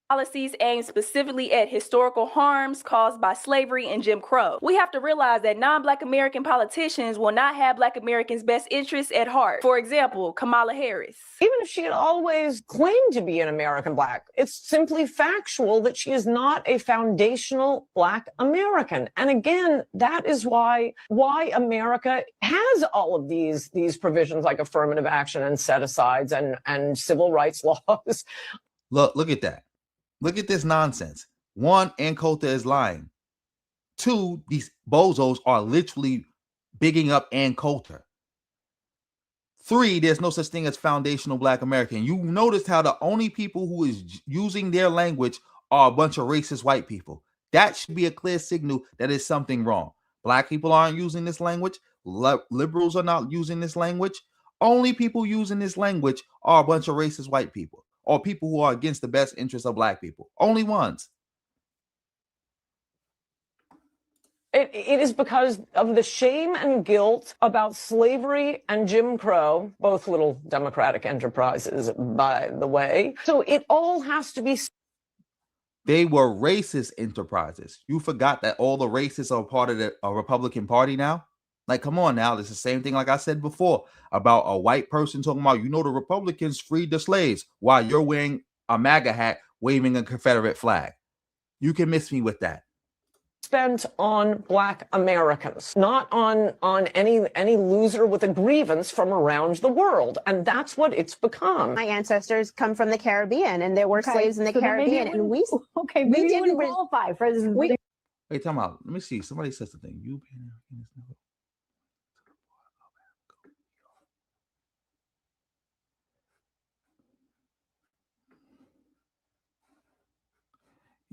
Policies aimed specifically at historical harms caused by slavery and Jim Crow. We have to realize that non-Black American politicians will not have Black Americans' best interests at heart. For example, Kamala Harris. Even if she had always claimed to be an American Black, it's simply factual that she is not a foundational Black American. And again, that is why America has all of these provisions like affirmative action and set-asides and civil rights laws. Look at that. Look at this nonsense. One, Ann Coulter is lying. Two, these bozos are literally bigging up Ann Coulter. Three, there's no such thing as foundational Black American. You noticed how the only people who is using their language are a bunch of racist white people. That should be a clear signal that is something wrong. Black people aren't using this language. Liberals are not using this language. Only people using this language are a bunch of racist white people. Or people who are against the best interests of Black people. Only ones. It is because of the shame and guilt about slavery and Jim Crow, both little Democratic enterprises, by the way. So it all has to be. They were racist enterprises. You forgot that all the racists are part of the Republican Party now? Like, come on now. It's the same thing like I said before about a white person talking about, the Republicans freed the slaves while you're wearing a MAGA hat, waving a Confederate flag. You can miss me with that. Spent on Black Americans, not on any loser with a grievance from around the world. And that's what it's become. My ancestors come from the Caribbean, and there were slaves in the Caribbean, and we didn't qualify for this. Wait, time out. Let me see. Somebody said something.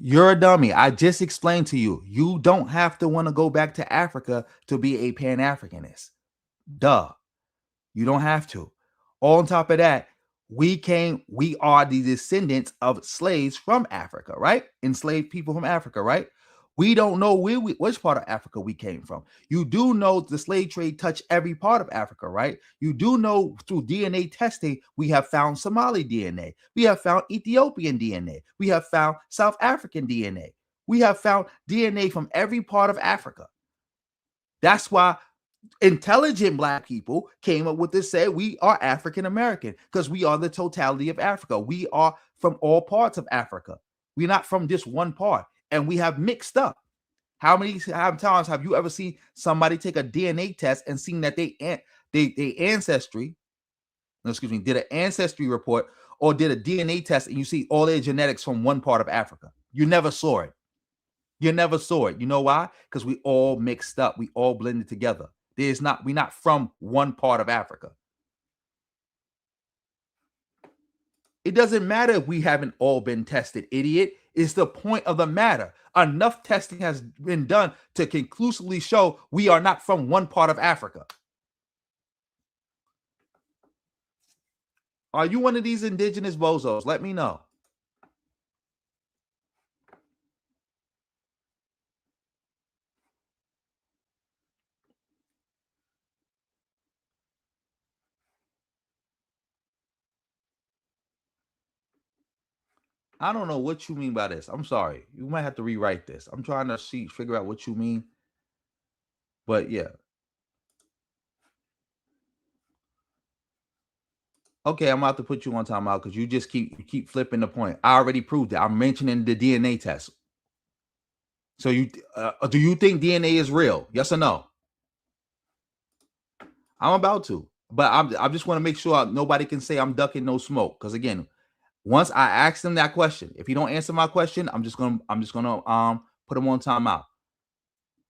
You're a dummy. I just explained to you. You don't have to want to go back to Africa to be a Pan-Africanist. Duh. You don't have to. On top of that, we are the descendants of slaves from Africa, right? Enslaved people from Africa, right? We don't know which part of Africa we came from. You do know the slave trade touched every part of Africa, right? You do know through DNA testing, we have found Somali DNA. We have found Ethiopian DNA. We have found South African DNA. We have found DNA from every part of Africa. That's why intelligent Black people came up with this, said we are African American because we are the totality of Africa. We are from all parts of Africa. We're not from just one part. And we have mixed up. How many times have you ever seen somebody take a DNA test and seen that they ancestry, did an ancestry report or did a DNA test and you see all their genetics from one part of Africa? You never saw it. You never saw it. You know why? Because we all mixed up. We all blended together. We're not from one part of Africa. It doesn't matter if we haven't all been tested, idiot. It's the point of the matter. Enough testing has been done to conclusively show we are not from one part of Africa. Are you one of these indigenous bozos? Let me know. I don't know what you mean by this. I'm sorry. You might have to rewrite this. I'm trying to figure out what you mean. But yeah. Okay, I'm about to put you on timeout because you just keep flipping the point. I already proved it. I'm mentioning the DNA test. So do you think DNA is real? Yes or no? I'm about to, but I just want to make sure nobody can say I'm ducking no smoke. Because again, once I ask them that question, if you don't answer my question, I'm just gonna put them on timeout.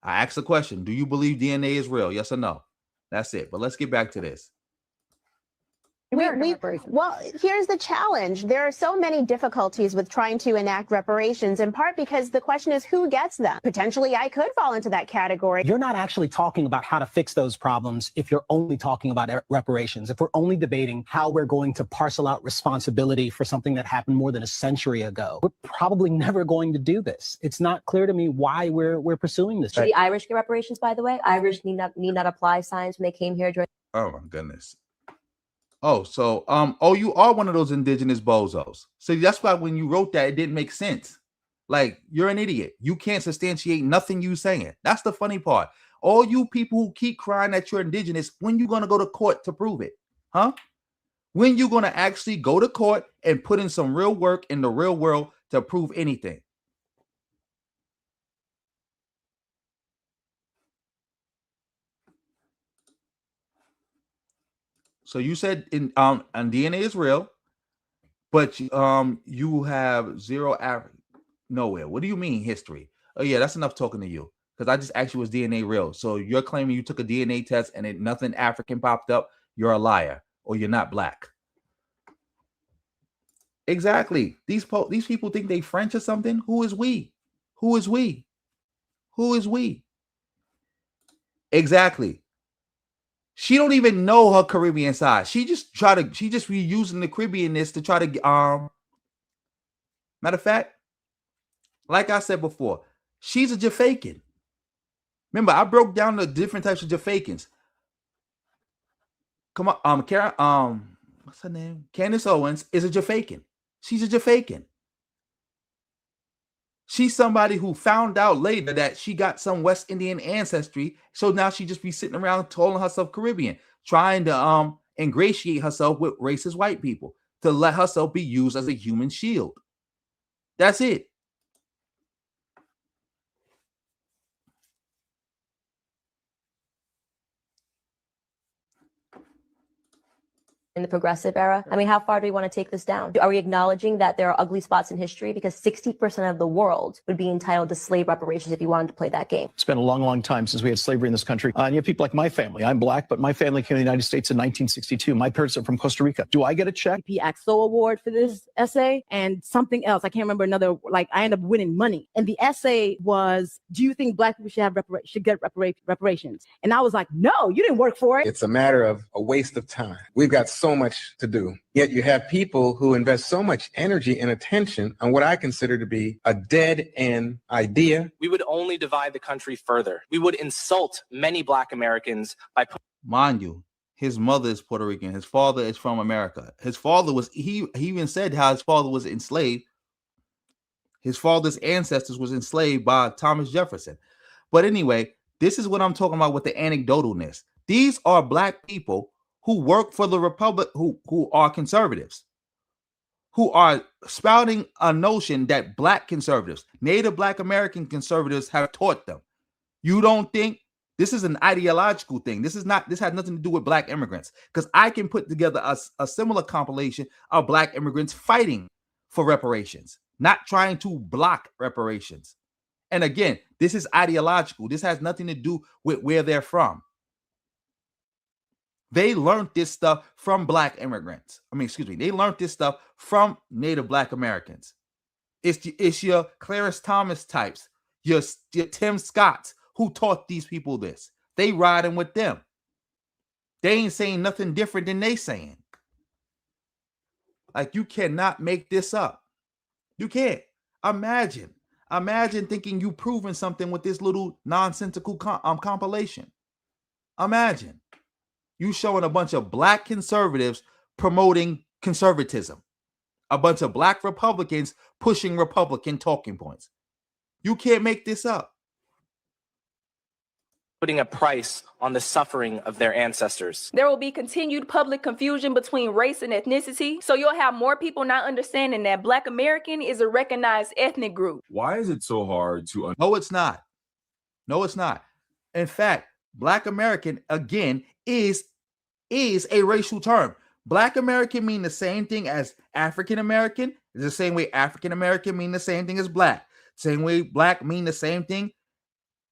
I asked the question: do you believe DNA is real? Yes or no? That's it. But let's get back to this. Well, here's the challenge. There are so many difficulties with trying to enact reparations, in part because the question is who gets them. Potentially, I could fall into that category. You're not actually talking about how to fix those problems if you're only talking about reparations. If we're only debating how we're going to parcel out responsibility for something that happened more than a century ago, we're probably never going to do this. It's not clear to me why we're pursuing this. Should the Irish get reparations, by the way? Irish need not apply signs when they came here during. Oh my goodness. Oh, so you are one of those indigenous bozos. So that's why when you wrote that, it didn't make sense. Like, you're an idiot. You can't substantiate nothing you saying. That's the funny part. All you people who keep crying that you're indigenous, when you gonna go to court to prove it? Huh? When you gonna actually go to court and put in some real work in the real world to prove anything? So you said in DNA is real, but you have zero nowhere. What do you mean history? Oh yeah, that's enough talking to you, because I just asked you, was DNA real? So you're claiming you took a DNA test and nothing African popped up. You're a liar, or you're not Black. Exactly. These people think they French or something. Who is we? Who is we? Who is we? Exactly. She don't even know her Caribbean side. She just be using the Caribbeanness to try to matter of fact, like I said before, she's a Jafaican. Remember, I broke down the different types of Jafaicans. Come on, Karen, what's her name? Candace Owens is a Jafaican. She's a Jafaican. She's somebody who found out later that she got some West Indian ancestry. So now she just be sitting around calling herself Caribbean, trying to ingratiate herself with racist white people to let herself be used as a human shield. That's it. In the progressive era? I mean, how far do we want to take this down? Are we acknowledging that there are ugly spots in history? Because 60% of the world would be entitled to slave reparations if you wanted to play that game. It's been a long, long time since we had slavery in this country. And you have people like my family. I'm Black, but my family came to the United States in 1962. My parents are from Costa Rica. Do I get a check? PXO award for this essay and something else. I can't remember another, like I ended up winning money. And the essay was, do you think Black people should get reparations? And I was like, no, you didn't work for it. It's a matter of a waste of time. We've got so much to do. Yet you have people who invest so much energy and attention on what I consider to be a dead-end idea. We would only divide the country further. We would insult many Black Americans by putting. Mind you, his mother is Puerto Rican. His father is from America. His father was, he even said how his father was enslaved. His father's ancestors was enslaved by Thomas Jefferson. But anyway, this is what I'm talking about with the anecdotalness. These are Black people who work for the Republic, who are conservatives, who are spouting a notion that Black conservatives, Native Black American conservatives have taught them. You don't think this is an ideological thing? This has nothing to do with Black immigrants, because I can put together a similar compilation of Black immigrants fighting for reparations, not trying to block reparations. And again, this is ideological. This has nothing to do with where they're from. They learned this stuff from Black immigrants. They learned this stuff from Native Black Americans. It's your Clarence Thomas types, your Tim Scotts who taught these people this. They riding with them. They ain't saying nothing different than they saying. Like, you cannot make this up. You can't. Imagine thinking you proving something with this little nonsensical compilation. Imagine you showing a bunch of Black conservatives promoting conservatism, a bunch of Black Republicans pushing Republican talking points. You can't make this up. Putting a price on the suffering of their ancestors. There will be continued public confusion between race and ethnicity, so you'll have more people not understanding that Black American is a recognized ethnic group. Why is it so hard to... No, it's not. No, it's not. In fact, Black American, again, is a racial term. Black American mean the same thing as African American. The same way African American mean the same thing as Black. Same way Black mean the same thing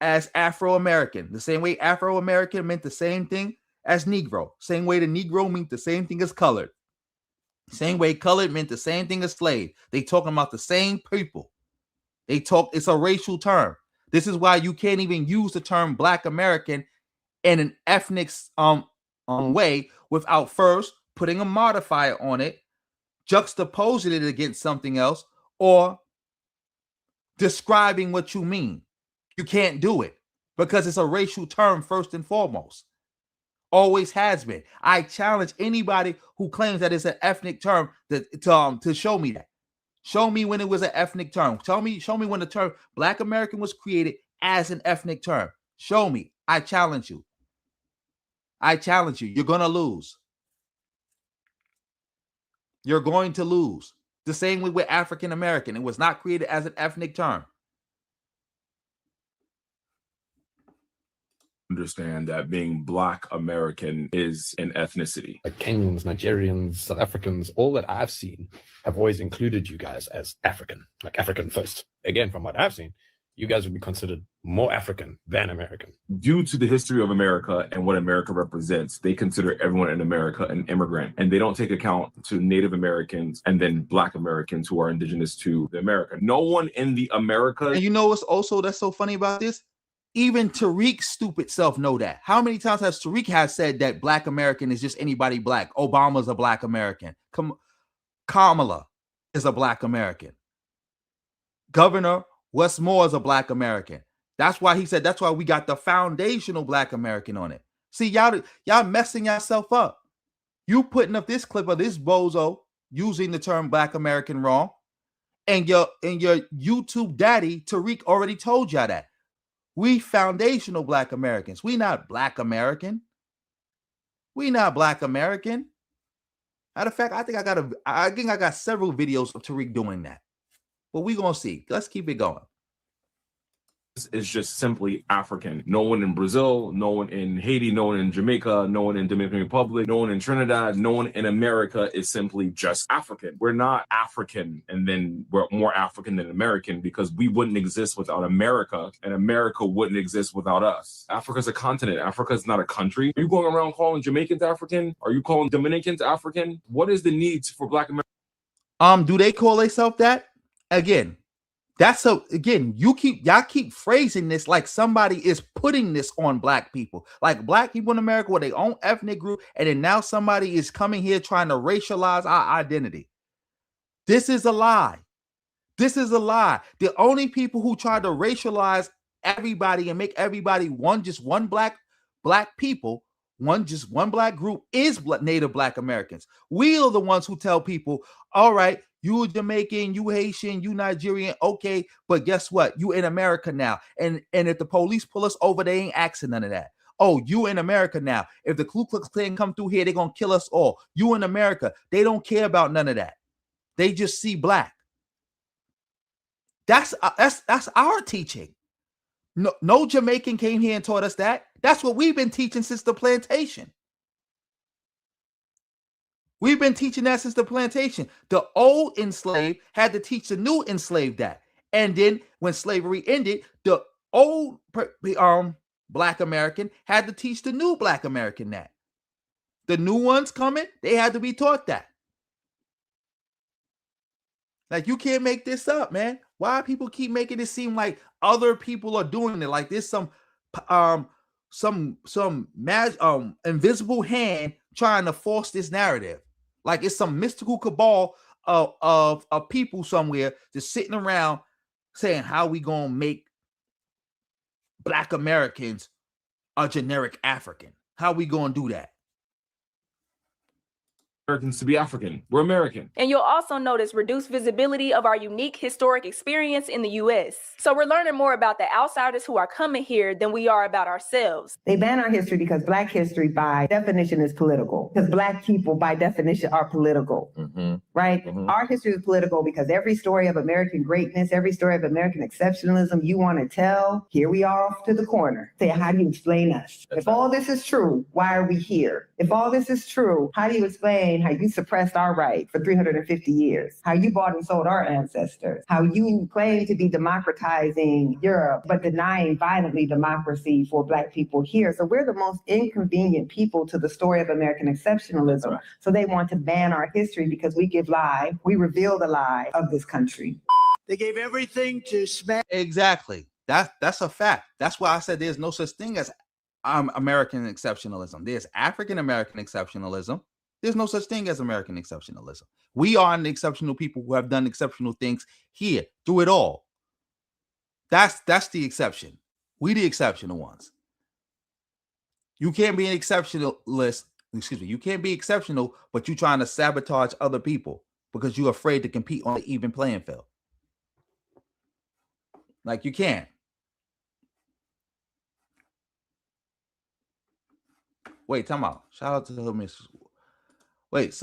as Afro-American. The same way Afro-American meant the same thing as Negro. Same way the Negro meant the same thing as colored. Same way colored meant the same thing as slave. They talking about the same people. It's a racial term. This is why you can't even use the term Black American in an ethnic way without first putting a modifier on it, juxtaposing it against something else, or describing what you mean. You can't do it because it's a racial term first and foremost. Always has been. I challenge anybody who claims that it's an ethnic term to show me that. Show me when it was an ethnic term. Show me when the term Black American was created as an ethnic term. Show me. I challenge you. I challenge you. You're going to lose. You're going to lose. The same way with African American. It was not created as an ethnic term. Understand that being Black American is an ethnicity. Like Kenyans, Nigerians, South Africans, all that I've seen have always included you guys as African, like African first. Again, from what I've seen, you guys would be considered more African than American. Due to the history of America and what America represents, they consider everyone in America an immigrant, and they don't take account to Native Americans and then Black Americans who are indigenous to the America. No one in the America. And you know what's also that's so funny about this? Even Tariq's stupid self know that. How many times has Tariq said that Black American is just anybody Black? Obama's a Black American. Kamala is a Black American. Governor Westmore is a Black American. That's why he said, that's why we got the foundational Black American on it. See, y'all messing yourself up. You putting up this clip of this bozo using the term Black American wrong. And your YouTube daddy, Tariq, already told y'all that. We foundational Black Americans. We not Black American. We not Black American. Matter of fact, I think I got several videos of Tariq doing that. But we gonna see. Let's keep it going. Is just simply African. No one in Brazil, no one in Haiti, no one in Jamaica, no one in Dominican Republic, no one in Trinidad, no one in America is simply just African. We're not African and then we're more African than American because we wouldn't exist without America and America wouldn't exist without us. Africa's a continent. Africa is not a country. Are you going around calling Jamaicans African? Are you calling Dominicans African? What is the need for Black Americans? Do they call themselves that? Again, That's again, y'all keep phrasing this like somebody is putting this on black people, like black people in America with their own ethnic group, and then now somebody is coming here trying to racialize our identity. This is a lie. This is a lie. The only people who try to racialize everybody and make everybody one black people, one black group is Native Black Americans. We are the ones who tell people, all right, you Jamaican, you Haitian, you Nigerian, okay, but guess what? You in America now. And if the police pull us over, they ain't asking none of that. Oh, you in America now. If the Ku Klux Klan come through here, they're going to kill us all. You in America. They don't care about none of that. They just see black. That's our teaching. No Jamaican came here and taught us that. That's what we've been teaching since the plantation. We've been teaching that since the plantation. The old enslaved had to teach the new enslaved that. And then when slavery ended, the old Black American had to teach the new Black American that. The new ones coming, they had to be taught that. Like, you can't make this up, man. Why people keep making it seem like other people are doing it? Like there's some invisible hand trying to force this narrative. Like it's some mystical cabal of people somewhere just sitting around saying, how we gonna make Black Americans a generic African? How we gonna do that? Americans to be African. We're American. And you'll also notice reduced visibility of our unique historic experience in the U.S. So we're learning more about the outsiders who are coming here than we are about ourselves. They ban our history because Black history by definition is political. Because Black people by definition are political, right? Our history is political because every story of American greatness, every story of American exceptionalism you want to tell, here we are off to the corner. Say, how do you explain us? If all this is true, why are we here? If all this is true, how do you explain how you suppressed our right for 350 years, how you bought and sold our ancestors, how you claim to be democratizing Europe, but denying violently democracy for Black people here. So we're the most inconvenient people to the story of American exceptionalism. Right. So they want to ban our history because we reveal the lie of this country. They gave everything to smash. Exactly. That's a fact. That's why I said there's no such thing as American exceptionalism. There's African American exceptionalism. There's no such thing as American exceptionalism. We are the exceptional people who have done exceptional things here through it all. That's the exception. We the exceptional ones. You can't be an exceptionalist. Excuse me. You can't be exceptional, but you're trying to sabotage other people because you're afraid to compete on the even playing field. Like you can't. Wait, time out. Shout out to the Miss. Wait,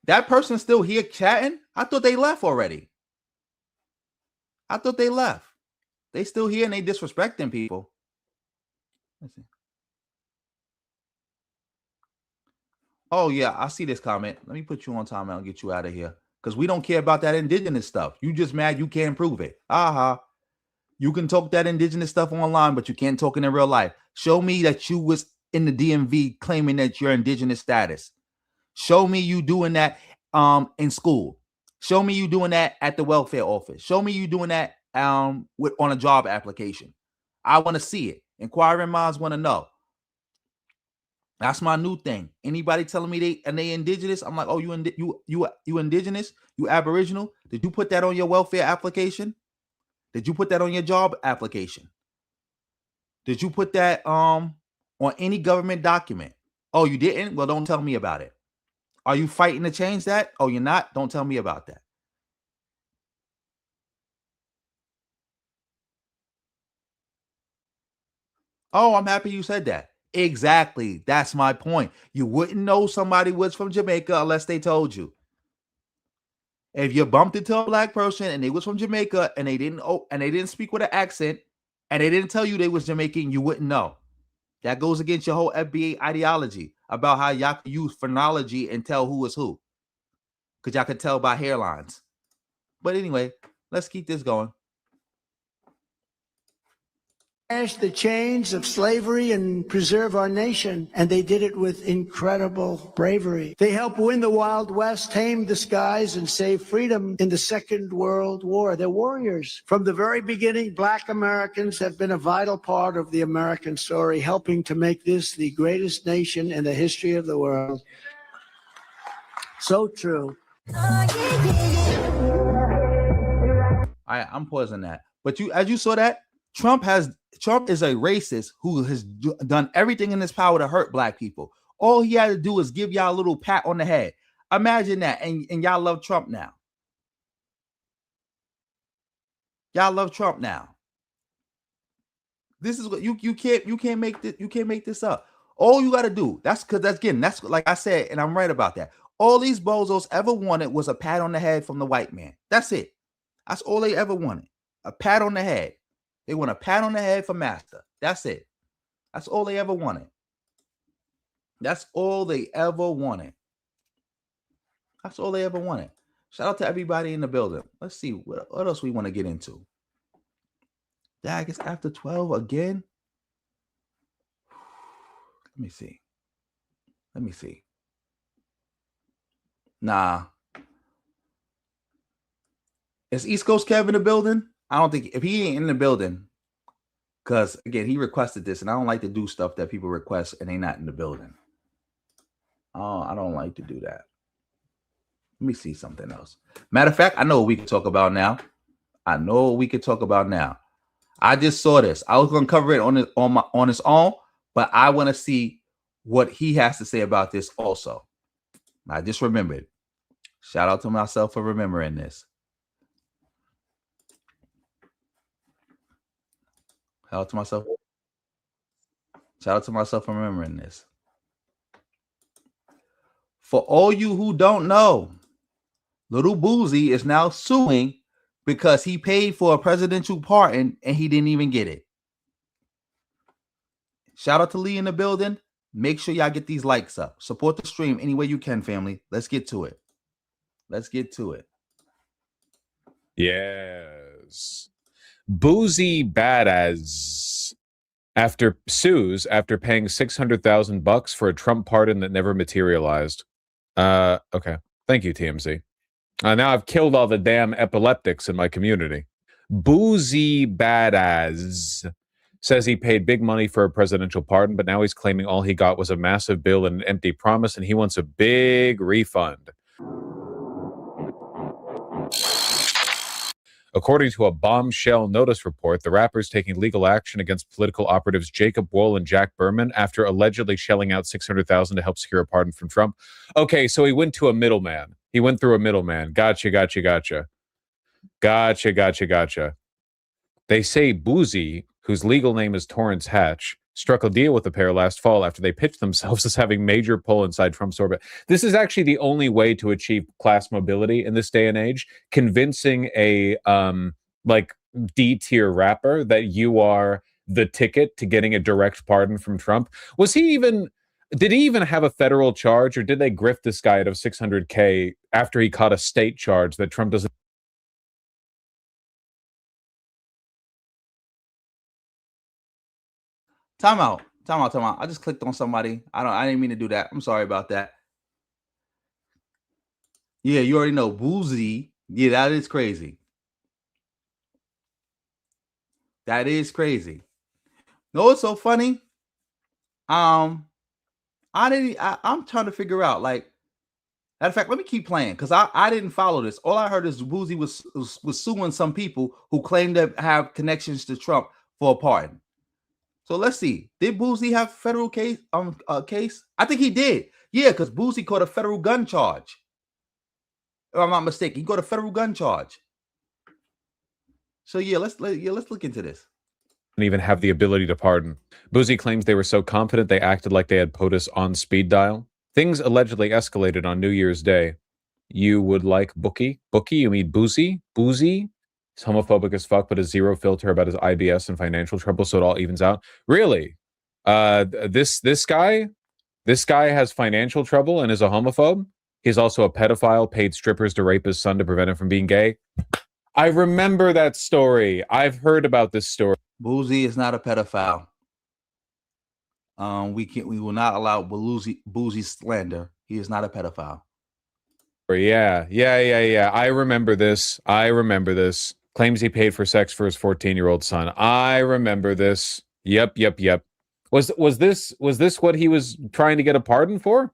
that person's still here chatting? I thought they left already. I thought they left. They still here and they disrespecting people. Let's see. Oh, yeah, I see this comment. Let me put you on timeout and get you out of here. Because we don't care about that indigenous stuff. You just mad you can't prove it. You can talk that indigenous stuff online, but you can't talk it in real life. Show me that you was in the DMV claiming that you're indigenous status. Show me you doing that in school. Show me you doing that at the welfare office. Show me you doing that on a job application. I want to see it. Inquiring minds want to know. That's my new thing. Anybody telling me they indigenous, I'm like, oh, you indigenous? You Aboriginal? Did you put that on your welfare application? Did you put that on your job application? Did you put that on any government document? Oh, you didn't? Well, don't tell me about it. Are you fighting to change that? Oh, you're not? Don't tell me about that. Oh, I'm happy you said that. Exactly. That's my point. You wouldn't know somebody was from Jamaica unless they told you. If you bumped into a Black person and they was from Jamaica and they didn't speak with an accent and they didn't tell you they was Jamaican, you wouldn't know. That goes against your whole fBA ideology about how y'all can use phrenology and tell who is who. Because y'all can tell by hairlines. But anyway, let's keep this going. the chains of slavery and preserve our nation, and they did it with incredible bravery. They helped win the Wild West, tame the skies, and save freedom in the Second World War. They're warriors. From the very beginning, Black Americans have been a vital part of the American story, helping to make this the greatest nation in the history of the world. So true. I'm pausing that. But as you saw that, Trump is a racist who has done everything in his power to hurt Black people. All he had to do is give y'all a little pat on the head. Imagine that, and y'all love Trump now. Y'all love Trump now. This is what you can't make this up. All you got to do, that's like I said, and I'm right about that. All these bozos ever wanted was a pat on the head from the white man. That's it. That's all they ever wanted. A pat on the head. They want a pat on the head for master. That's it. That's all they ever wanted. That's all they ever wanted. That's all they ever wanted. Shout out to everybody in the building. Let's see what else we want to get into. Dag, it's after 12 again. Let me see. Nah. Is East Coast Kev in the building? I don't think if he ain't in the building, because again, he requested this, and I don't like to do stuff that people request and they not in the building. Oh, I don't like to do that. Let me see something else. Matter of fact, I know what we can talk about now. I just saw this. I was gonna cover it on its own, but I want to see what he has to say about this also. I just remembered. Shout out to myself for remembering this. Shout out to myself for remembering this. For all you who don't know, Little Boosie is now suing because he paid for a presidential pardon and he didn't even get it. Shout out to Lee in the building. Make sure y'all get these likes up. Support the stream any way you can, family. Let's get to it. Yes. Boosie badass sues after paying $600,000 for a Trump pardon that never materialized. Okay. Thank you, TMZ. Now I've killed all the damn epileptics in my community. Boosie badass says he paid big money for a presidential pardon, but now he's claiming all he got was a massive bill and an empty promise, and he wants a big refund. According to a bombshell notice report, the rapper is taking legal action against political operatives Jacob Wohl and Jack Berman after allegedly shelling out $600,000 to help secure a pardon from Trump. Okay, so he went to a middleman. He went through a middleman. Gotcha. They say Boosie, whose legal name is Torrance Hatch, struck a deal with the pair last fall after they pitched themselves as having major pull inside Trump's orbit. This is actually the only way to achieve class mobility in this day and age, convincing a D-tier rapper that you are the ticket to getting a direct pardon from Trump. Did he even have a federal charge, or did they grift this guy out of $600K after he caught a state charge that Trump doesn't? Time out. I just clicked on somebody. I didn't mean to do that. I'm sorry about that. Yeah, you already know Boosie. Yeah, that is crazy. No, it's so funny. I'm trying to figure out, like, matter of fact, let me keep playing because I didn't follow this. All I heard is Boosie was suing some people who claimed to have connections to Trump for a pardon. So let's see. Did Boosie have federal case? I think he did. Yeah, because Boosie caught a federal gun charge. If I'm not mistaken, he got a federal gun charge. So yeah, let's look into this. Even have the ability to pardon. Boosie claims they were so confident they acted like they had POTUS on speed dial. Things allegedly escalated on New Year's Day. You would like Bookie? You mean Boosie? Boosie? He's homophobic as fuck, but has zero filter about his IBS and financial trouble, so it all evens out. Really? This guy has financial trouble and is a homophobe? He's also a pedophile, paid strippers to rape his son to prevent him from being gay? I remember that story. I've heard about this story. Boosie is not a pedophile. We will not allow Boosie slander. He is not a pedophile. Yeah. I remember this. Claims he paid for sex for his 14-year-old son. I remember this. Yep. Was this what he was trying to get a pardon for?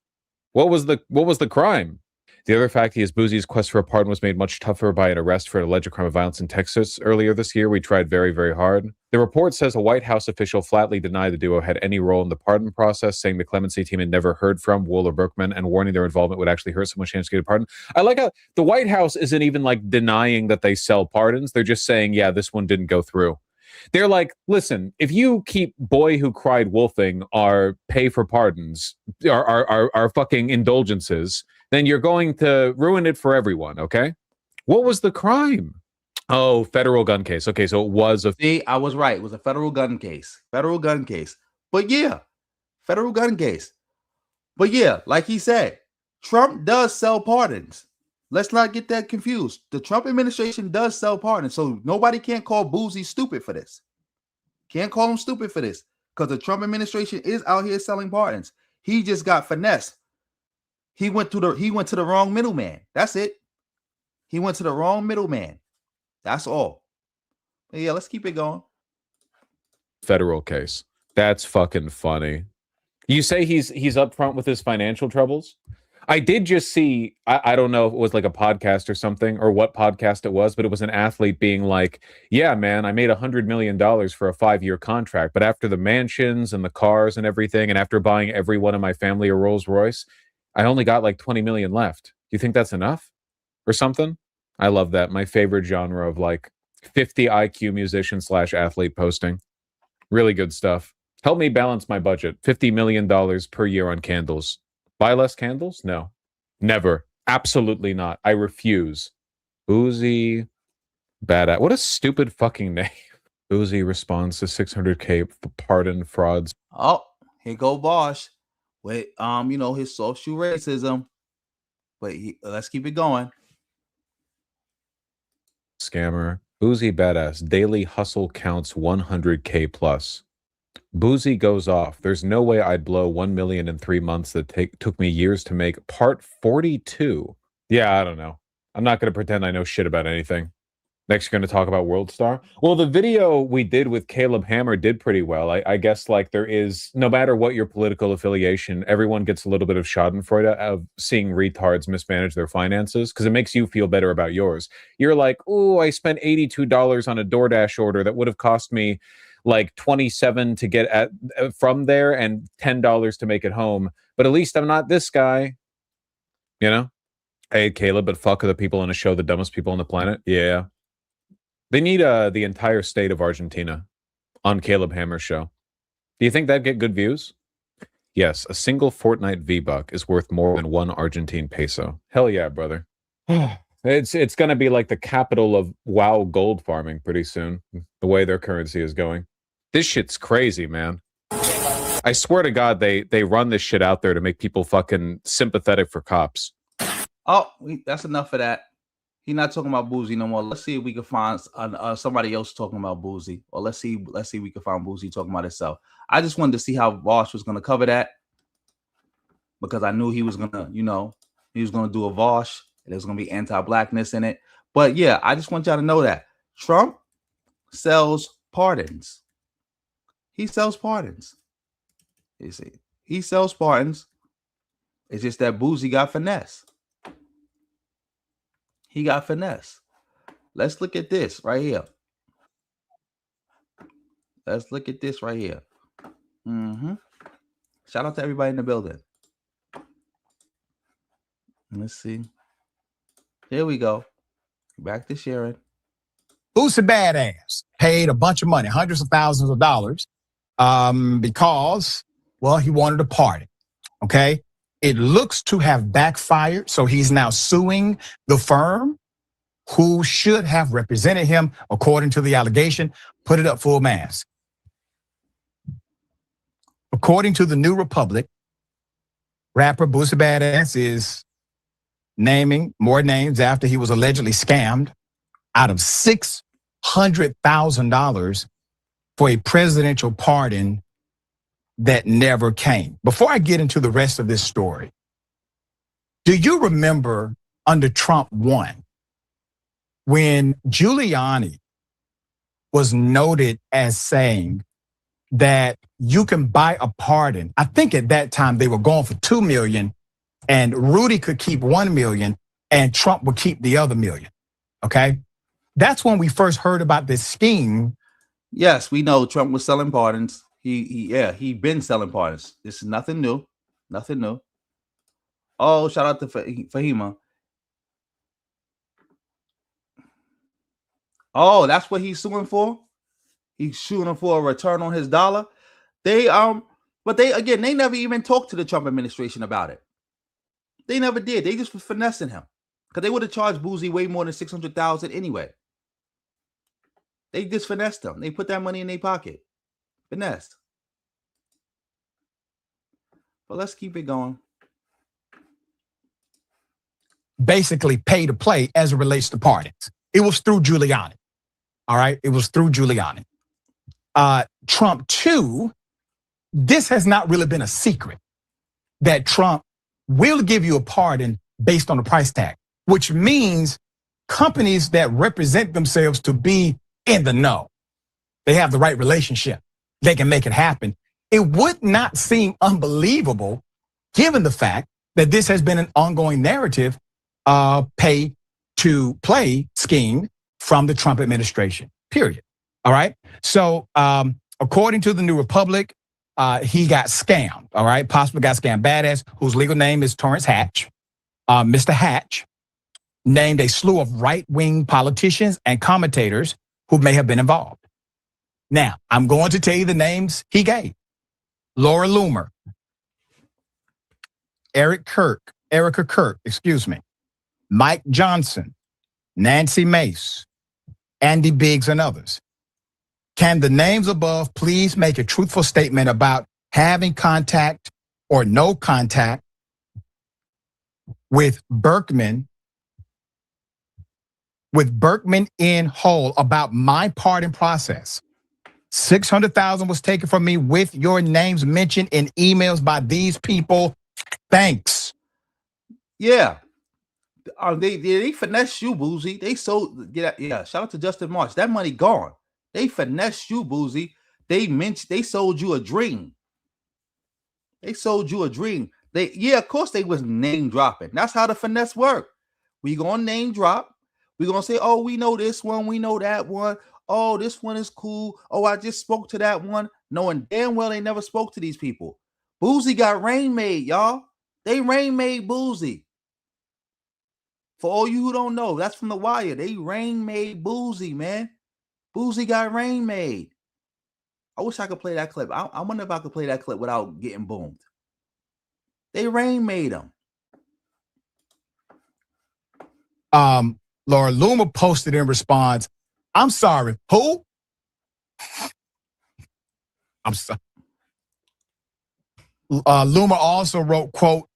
What was the crime? The other fact is Boosie's quest for a pardon was made much tougher by an arrest for an alleged crime of violence in Texas earlier this year. We tried very, very hard. The report says a White House official flatly denied the duo had any role in the pardon process, saying the clemency team had never heard from Wool or Berkman and warning their involvement would actually hurt someone's chance to get a pardon. I like how the White House isn't even like denying that they sell pardons. They're just saying, yeah, this one didn't go through. They're like, listen, if you keep boy who cried wolfing our pay for pardons, our fucking indulgences, then you're going to ruin it for everyone, okay? What was the crime? Oh, federal gun case. Okay, so it was a... See, I was right. It was a federal gun case. But yeah, federal gun case. But yeah, like he said, Trump does sell pardons. Let's not get that confused. The Trump administration does sell pardons, so nobody can't call Boosie stupid for this. Can't call him stupid for this because the Trump administration is out here selling pardons. He just got finessed. He went to the wrong middleman. That's it. He went to the wrong middleman. That's all. But yeah, let's keep it going. Federal case. That's fucking funny. You say he's up front with his financial troubles? I did just see, I don't know if it was like a podcast or something or what podcast it was, but it was an athlete being like, yeah, man, I made $100 million for a 5-year contract. But after the mansions and the cars and everything, and after buying every one of my family a Rolls Royce, I only got like 20 million left. Do you think that's enough or something? I love that. My favorite genre of like 50 IQ musician / athlete posting. Really good stuff. Help me balance my budget. $50 million per year on candles. Buy less candles? No. Never. Absolutely not. I refuse. Boosie. Badass. What a stupid fucking name. Boosie responds to 600K pardon frauds. Oh, here go Bosch with his social racism. But let's keep it going. Scammer. Boosie badass. Daily hustle counts 100K plus. Boosie goes off. There's no way I'd blow 1 million in 3 months that took me years to make. Part 42. Yeah, I don't know. I'm not going to pretend I know shit about anything. Next, you're going to talk about World Star. Well, the video we did with Caleb Hammer did pretty well. I guess like there is, no matter what your political affiliation, everyone gets a little bit of schadenfreude of seeing retards mismanage their finances because it makes you feel better about yours. You're like, oh, I spent $82 on a DoorDash order that would have cost me like $27 to get from there and $10 to make it home. But at least I'm not this guy. You know? Hey, Caleb, but fuck the people on a show, the dumbest people on the planet. Yeah. They need the entire state of Argentina on Caleb Hammer's show. Do you think that'd get good views? Yes, a single Fortnite V-Buck is worth more than 1 Argentine peso. Hell yeah, brother. It's going to be like the capital of WoW gold farming pretty soon, the way their currency is going. This shit's crazy, man. I swear to God, they run this shit out there to make people fucking sympathetic for cops. Oh, that's enough of that. He's not talking about Boosie no more. Let's see if we can find somebody else talking about Boosie, or let's see if we can find Boosie talking about himself. I just wanted to see how Vosh was going to cover that because I knew he was going to, he was going to do a Vosh and there's going to be anti-blackness in it. But yeah, I just want y'all to know that Trump sells pardons. He sells pardons. You see, he sells pardons. It's just that Boosie got finesse. He got finesse. Let's look at this right here. Let's look at this right here. Shout out to everybody in the building. Let's see. Here we go. Back to sharing. Boosie badass paid a bunch of money, hundreds of thousands of dollars, because, well, he wanted a party. Okay. It looks to have backfired, so he's now suing the firm who should have represented him according to the allegation. Put it up full mask. According to the New Republic, rapper Boosie Badass is naming more names after he was allegedly scammed out of $600,000 for a presidential pardon that never came. Before I get into the rest of this story, do you remember under Trump 1, when Giuliani was noted as saying that you can buy a pardon? I think at that time they were going for $2 million and Rudy could keep $1 million and Trump would keep the other $1 million, okay? That's when we first heard about this scheme. Yes, we know Trump was selling pardons. He been selling pardons. This is nothing new. Nothing new. Oh, shout out to Fahima. Oh, that's what he's suing for? He's suing for a return on his dollar. But they never even talked to the Trump administration about it. They never did. They just was finessing him. Because they would have charged Boosie way more than $600,000 anyway. They just finessed him. They put that money in their pocket. Finessed. But let's keep it going. Basically pay to play as it relates to pardons. It was through Giuliani. All right. It was through Giuliani. Trump 2, this has not really been a secret that Trump will give you a pardon based on the price tag, which means companies that represent themselves to be in the know, they have the right relationship, they can make it happen. It would not seem unbelievable given the fact that this has been an ongoing narrative pay to play scheme from the Trump administration, period. All right. So according to the New Republic, he got scammed. All right. Possibly got scammed. Badass, whose legal name is Torrance Hatch. Mr. Hatch named a slew of right-wing politicians and commentators who may have been involved. Now, I'm going to tell you the names he gave. Laura Loomer, Erica Kirk, Mike Johnson, Nancy Mace, Andy Biggs, and others. Can the names above please make a truthful statement about having contact or no contact with Berkman in whole about my pardon process? $600,000 was taken from me with your names mentioned in emails by these people. Thanks. Yeah. They finesse you, Boosie. They sold. Yeah. Shout out to Justin March. That money gone. They finesse you, Boosie. They sold you a dream. They sold you a dream. Of course they was name dropping. That's how the finesse work. We gonna name drop. We gonna say, oh, we know this one, we know that one. Oh, this one is cool. Oh, I just spoke to that one, knowing damn well they never spoke to these people. Boosie got rain made, y'all. They rain made Boosie. For all you who don't know, that's from The Wire. They rain made Boosie, man. Boosie got rain made. I wish I could play that clip. I wonder if I could play that clip without getting boomed. They rain made him. Laura Loomer posted in response, I'm sorry, who? I'm sorry. Loomer also wrote, quote,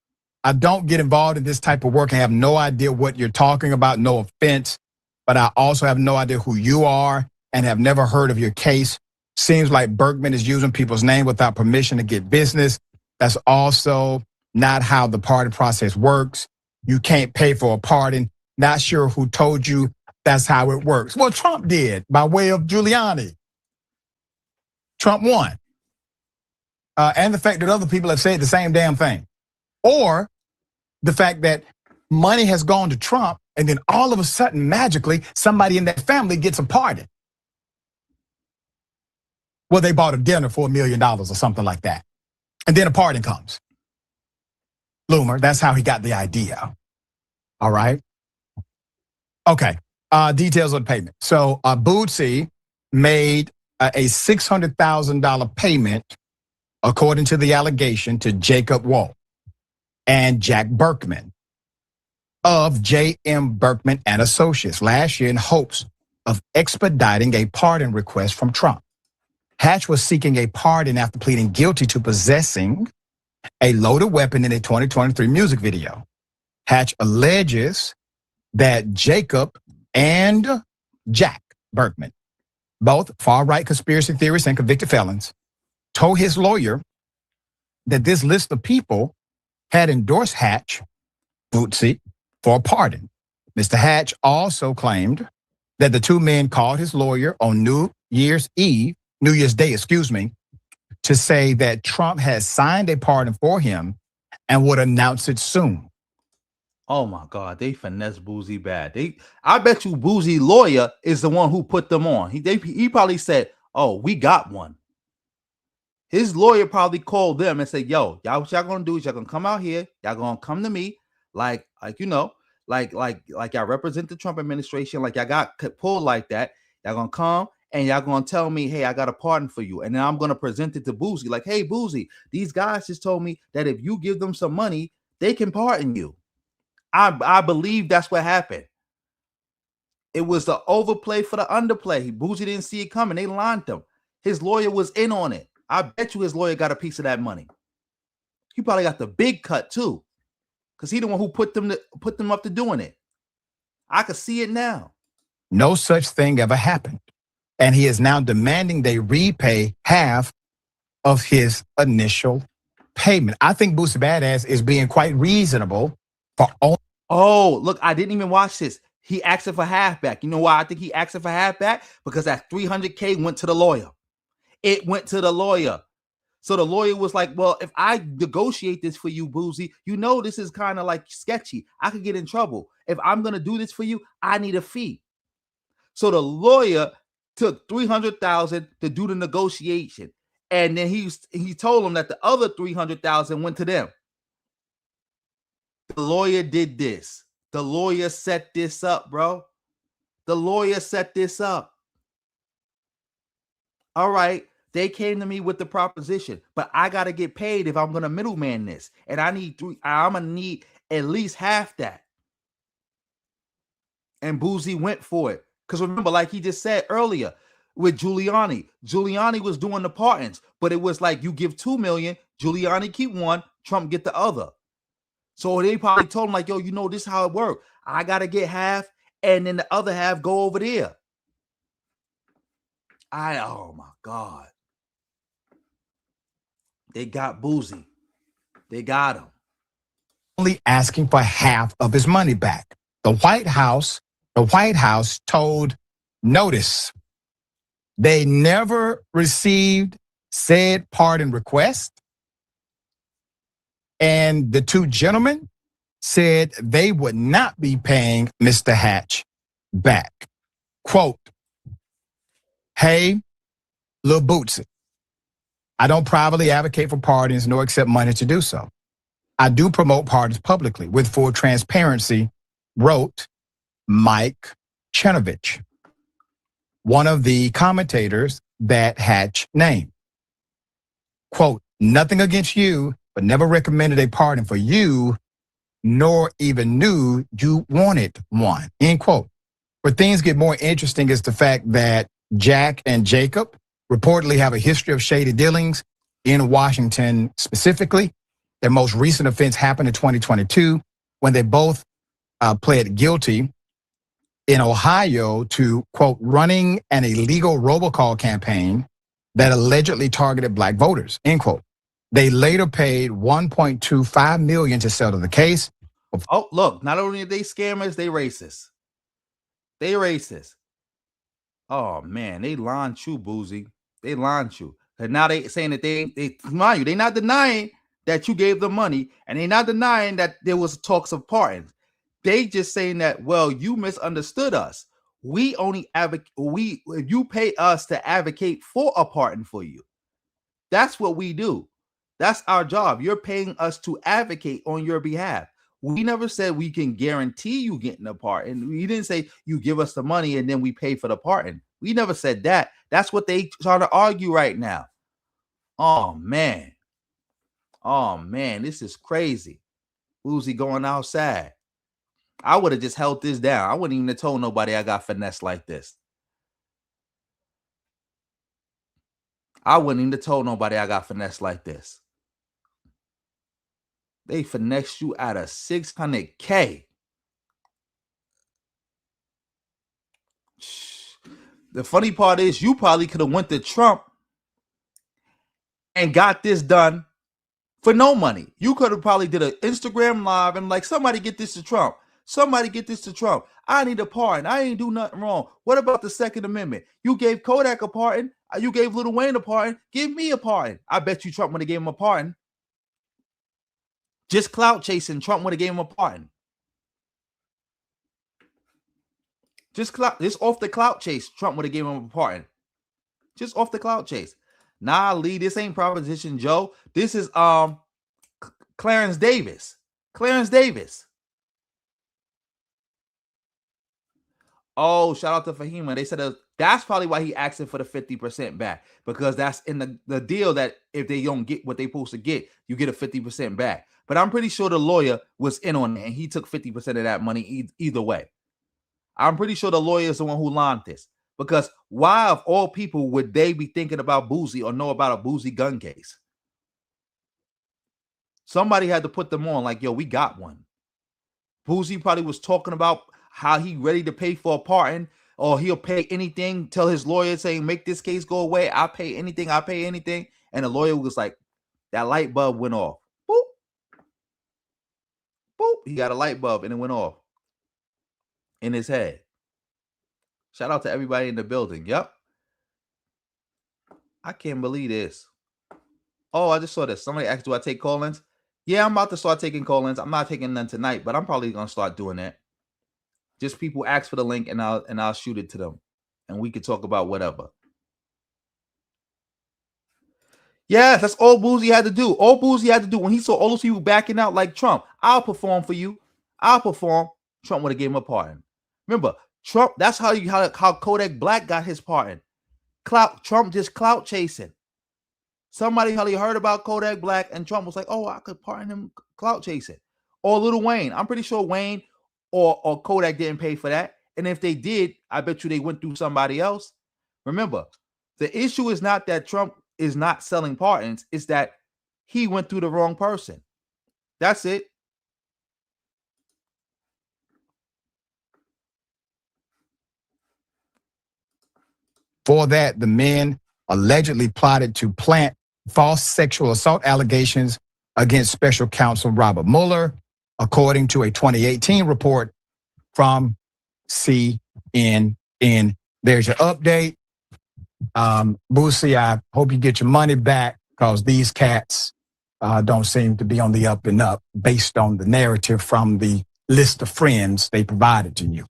I don't get involved in this type of work. I have no idea what you're talking about. No offense, but I also have no idea who you are and have never heard of your case. Seems like Berkman is using people's name without permission to get business. That's also not how the pardon process works. You can't pay for a pardon. Not sure who told you that's how it works. Well, Trump did by way of Giuliani. Trump won. And the fact that other people have said the same damn thing. Or the fact that money has gone to Trump and then all of a sudden, magically, somebody in that family gets a pardon. Well, they bought a dinner for $1 million or something like that. And then a pardon comes. Loomer, that's how he got the idea. All right. Okay. Details of the payment. So Boosie made a $600,000 payment, according to the allegation, to Jacob Wohl and Jack Berkman of J.M. Berkman and Associates last year in hopes of expediting a pardon request from Trump. Hatch was seeking a pardon after pleading guilty to possessing a loaded weapon in a 2023 music video. Hatch alleges that Jacob and Jack Berkman, both far-right conspiracy theorists and convicted felons, told his lawyer that this list of people had endorsed Hatch, Boosie, for a pardon. Mr. Hatch also claimed that the two men called his lawyer on New Year's Day, to say that Trump had signed a pardon for him and would announce it soon. Oh my God, they finesse Boosie bad. I bet you Boosie lawyer is the one who put them on. He probably said, "Oh, we got one." His lawyer probably called them and said, "Yo, y'all, what y'all gonna do is y'all gonna come out here, y'all gonna come to me, like y'all represent the Trump administration, like y'all got pulled like that. Y'all gonna come and y'all gonna tell me, hey, I got a pardon for you, and then I'm gonna present it to Boosie, like, hey, Boosie, these guys just told me that if you give them some money, they can pardon you." I believe that's what happened. It was the overplay for the underplay. Boosie didn't see it coming. They lined him. His lawyer was in on it. I bet you his lawyer got a piece of that money. He probably got the big cut too, because he the one who put them up to doing it. I could see it now. No such thing ever happened. And he is now demanding they repay half of his initial payment. I think Boosie Badass is being quite reasonable for all. Oh, look, I didn't even watch this. He asked for half back. You know why I think he asked for half back? Because that $300K went to the lawyer. It went to the lawyer. So the lawyer was like, well, if I negotiate this for you, Boosie, you know this is kind of like sketchy. I could get in trouble. If I'm going to do this for you, I need a fee. So the lawyer took $300,000 to do the negotiation. And then he told him that the other $300,000 went to them. The lawyer did this. The lawyer set this up, bro. The lawyer set this up. All right. They came to me with the proposition, but I got to get paid if I'm going to middleman this. And I'm going to need at least half that. And Boosie went for it. Because remember, like he just said earlier with Giuliani was doing the pardons, but it was like you give $2 million, Giuliani keep one, Trump get the other. So they probably told him like, yo, you know, this is how it works. I got to get half and then the other half go over there. Oh my God. They got Boosie. They got him. Only asking for half of his money back. The White House told Notice they never received said pardon request. And the two gentlemen said they would not be paying Mr. Hatch back. Quote, hey, Lil Bootsy, I don't privately advocate for pardons nor accept money to do so. I do promote pardons publicly with full transparency, wrote Mike Chenovich, one of the commentators that Hatch named. Quote, nothing against you, but never recommended a pardon for you, nor even knew you wanted one, end quote. Where things get more interesting is the fact that Jack and Jacob reportedly have a history of shady dealings in Washington specifically. Their most recent offense happened in 2022 when they both pled guilty in Ohio to, quote, running an illegal robocall campaign that allegedly targeted Black voters, end quote. They later paid $1.25 million to settle the case. Oh, look, not only are they scammers, they racist. They racist. Oh man, they lying you, Boosie. They lying you. And now they saying that they mind you, they not denying that you gave them money, and they not denying that there was talks of pardons. They just saying that, well, you misunderstood us. We only advocate. If you pay us to advocate for a pardon for you, that's what we do. That's our job. You're paying us to advocate on your behalf. We never said we can guarantee you getting a pardon. We didn't say you give us the money and then we pay for the pardon. We never said that. That's what they trying to argue right now. Oh man. Oh man, this is crazy. Boosie going outside. I would have just held this down. I wouldn't even have told nobody I got finessed like this. I wouldn't even have told nobody I got finessed like this. They finessed you out of $600K. The funny part is you probably could have went to Trump and got this done for no money. You could have probably did an Instagram live and like, somebody get this to Trump. Somebody get this to Trump. I need a pardon. I ain't do nothing wrong. What about the Second Amendment? You gave Kodak a pardon. You gave Lil Wayne a pardon. Give me a pardon. I bet you Trump would have gave him a pardon. Just clout chasing, Trump would have gave him a pardon. Just off the clout chase, Trump would have given him a pardon. Just off the clout chase. Nah, Lee, this ain't Proposition Joe. This is Clarence Davis. Clarence Davis. Oh, shout out to Fahima. They said that's probably why he asking for the 50% back, because that's in the deal that if they don't get what they supposed to get, you get a 50% back. But I'm pretty sure the lawyer was in on it and he took 50% of that money either way. I'm pretty sure the lawyer is the one who launched this, because why of all people would they be thinking about Boosie or know about a Boosie gun case? Somebody had to put them on like, yo, we got one. Boosie probably was talking about how he ready to pay for a pardon, or he'll pay anything, tell his lawyer saying, make this case go away. I'll pay anything. I'll pay anything. And the lawyer was like, that light bulb went off. Boop. Boop. He got a light bulb and it went off in his head. Shout out to everybody in the building. Yep. I can't believe this. Oh, I just saw this. Somebody asked, do I take call-ins? Yeah, I'm about to start taking call-ins. I'm not taking none tonight, but I'm probably going to start doing that. Just people ask for the link and I'll shoot it to them. And we could talk about whatever. Yeah, that's all Boosie had to do. All Boosie had to do when he saw all those people backing out like Trump. I'll perform for you. I'll perform. Trump would have gave him a pardon. Remember, Trump, that's how Kodak Black got his pardon. Trump just clout chasing. Somebody probably heard about Kodak Black and Trump was like, oh, I could pardon him clout chasing. Or Lil Wayne. I'm pretty sure Wayne or Kodak didn't pay for that. And if they did, I bet you they went through somebody else. Remember, the issue is not that Trump is not selling pardons. It's that he went through the wrong person. That's it. For that, the men allegedly plotted to plant false sexual assault allegations against special counsel Robert Mueller, according to a 2018 report from CNN. There's your update. Boosie, I hope you get your money back, because these cats don't seem to be on the up and up based on the narrative from the list of friends they provided to you.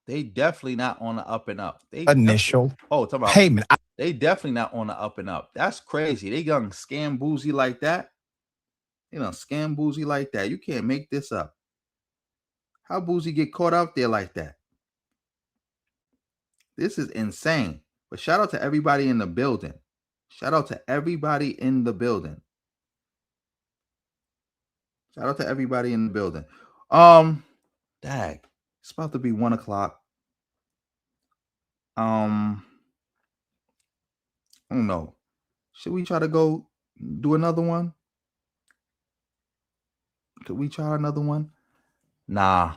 They definitely not on the up and up. Initial payment. They definitely not on the up and up. That's crazy. They gonna scam Boosie like that. You know, scam Boosie like that. You can't make this up. How Boosie get caught out there like that? This is insane. But shout out to everybody in the building. Shout out to everybody in the building. Shout out to everybody in the building. Dag. It's about to be 1 o'clock. I don't know. Should we try to go do another one? Could we try another one? Nah.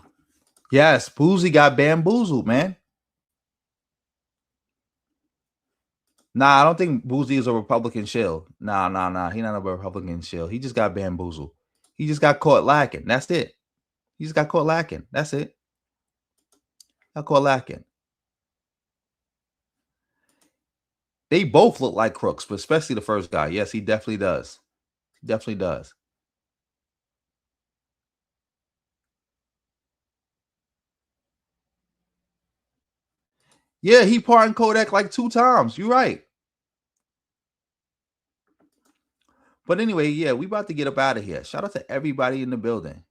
Yes, Boosie got bamboozled, man. Nah, I don't think Boosie is a Republican shill. Nah. He not a Republican shill. He just got bamboozled. He just got caught lacking. That's it. He just got caught lacking. That's it. Got caught lacking. They both look like crooks, but especially the first guy. Yes, he definitely does. He definitely does. Yeah, he pardoned Kodak like 2 times. You're right. But anyway, yeah, we about to get up out of here. Shout out to everybody in the building.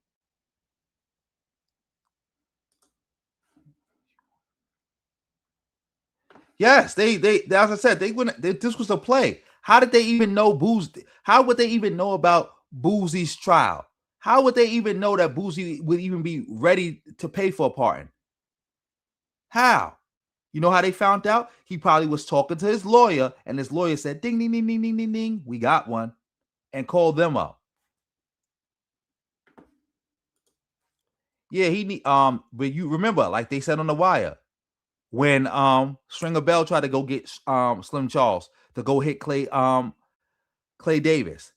Yes, they as I said, this was a play. How did they even know Boosie? How would they even know about Boosie's trial? How would they even know that Boosie would even be ready to pay for a pardon? How? You know how they found out? He probably was talking to his lawyer, and his lawyer said, ding, ding, ding, ding, ding, ding, ding. We got one. And called them up. Yeah, but you remember, like they said on The Wire, when Stringer Bell tried to go get Slim Charles to go hit Clay Davis.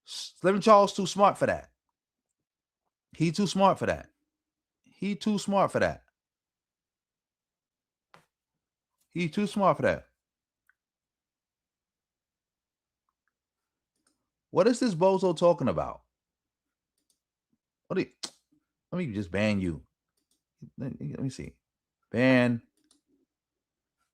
Slim Charles too smart for that. He too smart for that. He too smart for that. He too smart for that. What is this bozo talking about? Let me just ban you. Let me see. Ban.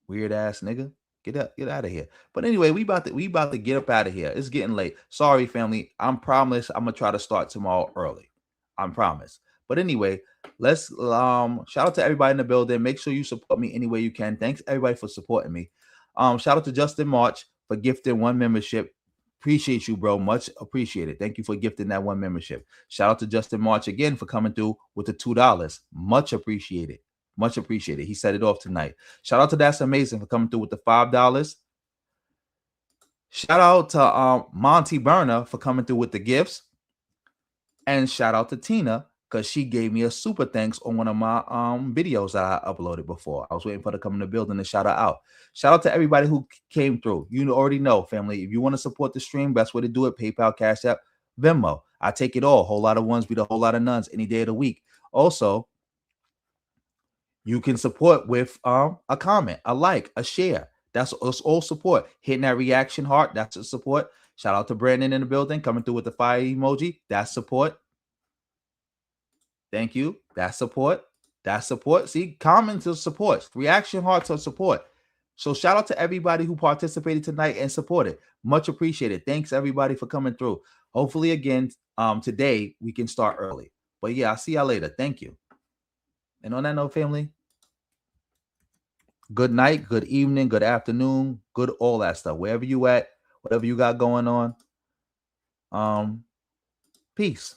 Weird ass nigga. Get out of here. But anyway, we about to get up out of here. It's getting late. Sorry, family. I'm promise I'm gonna try to start tomorrow early. I promise. But anyway, let's shout out to everybody in the building. Make sure you support me any way you can. Thanks everybody for supporting me. Shout out to Justin March for gifting 1 membership. Appreciate you, bro. Much appreciated. Thank you for gifting that 1 membership. Shout out to Justin March again for coming through with the $2. Much appreciated. Much appreciated. He set it off tonight. Shout out to That's Amazing for coming through with the $5. Shout out to Monty Burner for coming through with the gifts. And shout out to Tina because she gave me a super thanks on one of my videos that I uploaded before. I was waiting for her to come in the building and shout her out. Shout out to everybody who came through. You already know, family. If you want to support the stream, best way to do it, PayPal, Cash App, Venmo. I take it all. Whole lot of ones beat a whole lot of nuns any day of the week. Also, you can support with a comment, a like, a share. That's all support. Hitting that reaction heart, that's a support. Shout out to Brandon in the building, coming through with the fire emoji. That's support. Thank you. That's support. That's support. See, comments are support. Reaction hearts are support. So shout out to everybody who participated tonight and supported. Much appreciated. Thanks everybody for coming through. Hopefully again, today we can start early. But yeah, I'll see y'all later. Thank you. And on that note, family, good night, good evening, good afternoon, good all that stuff. Wherever you at, whatever you got going on. Peace.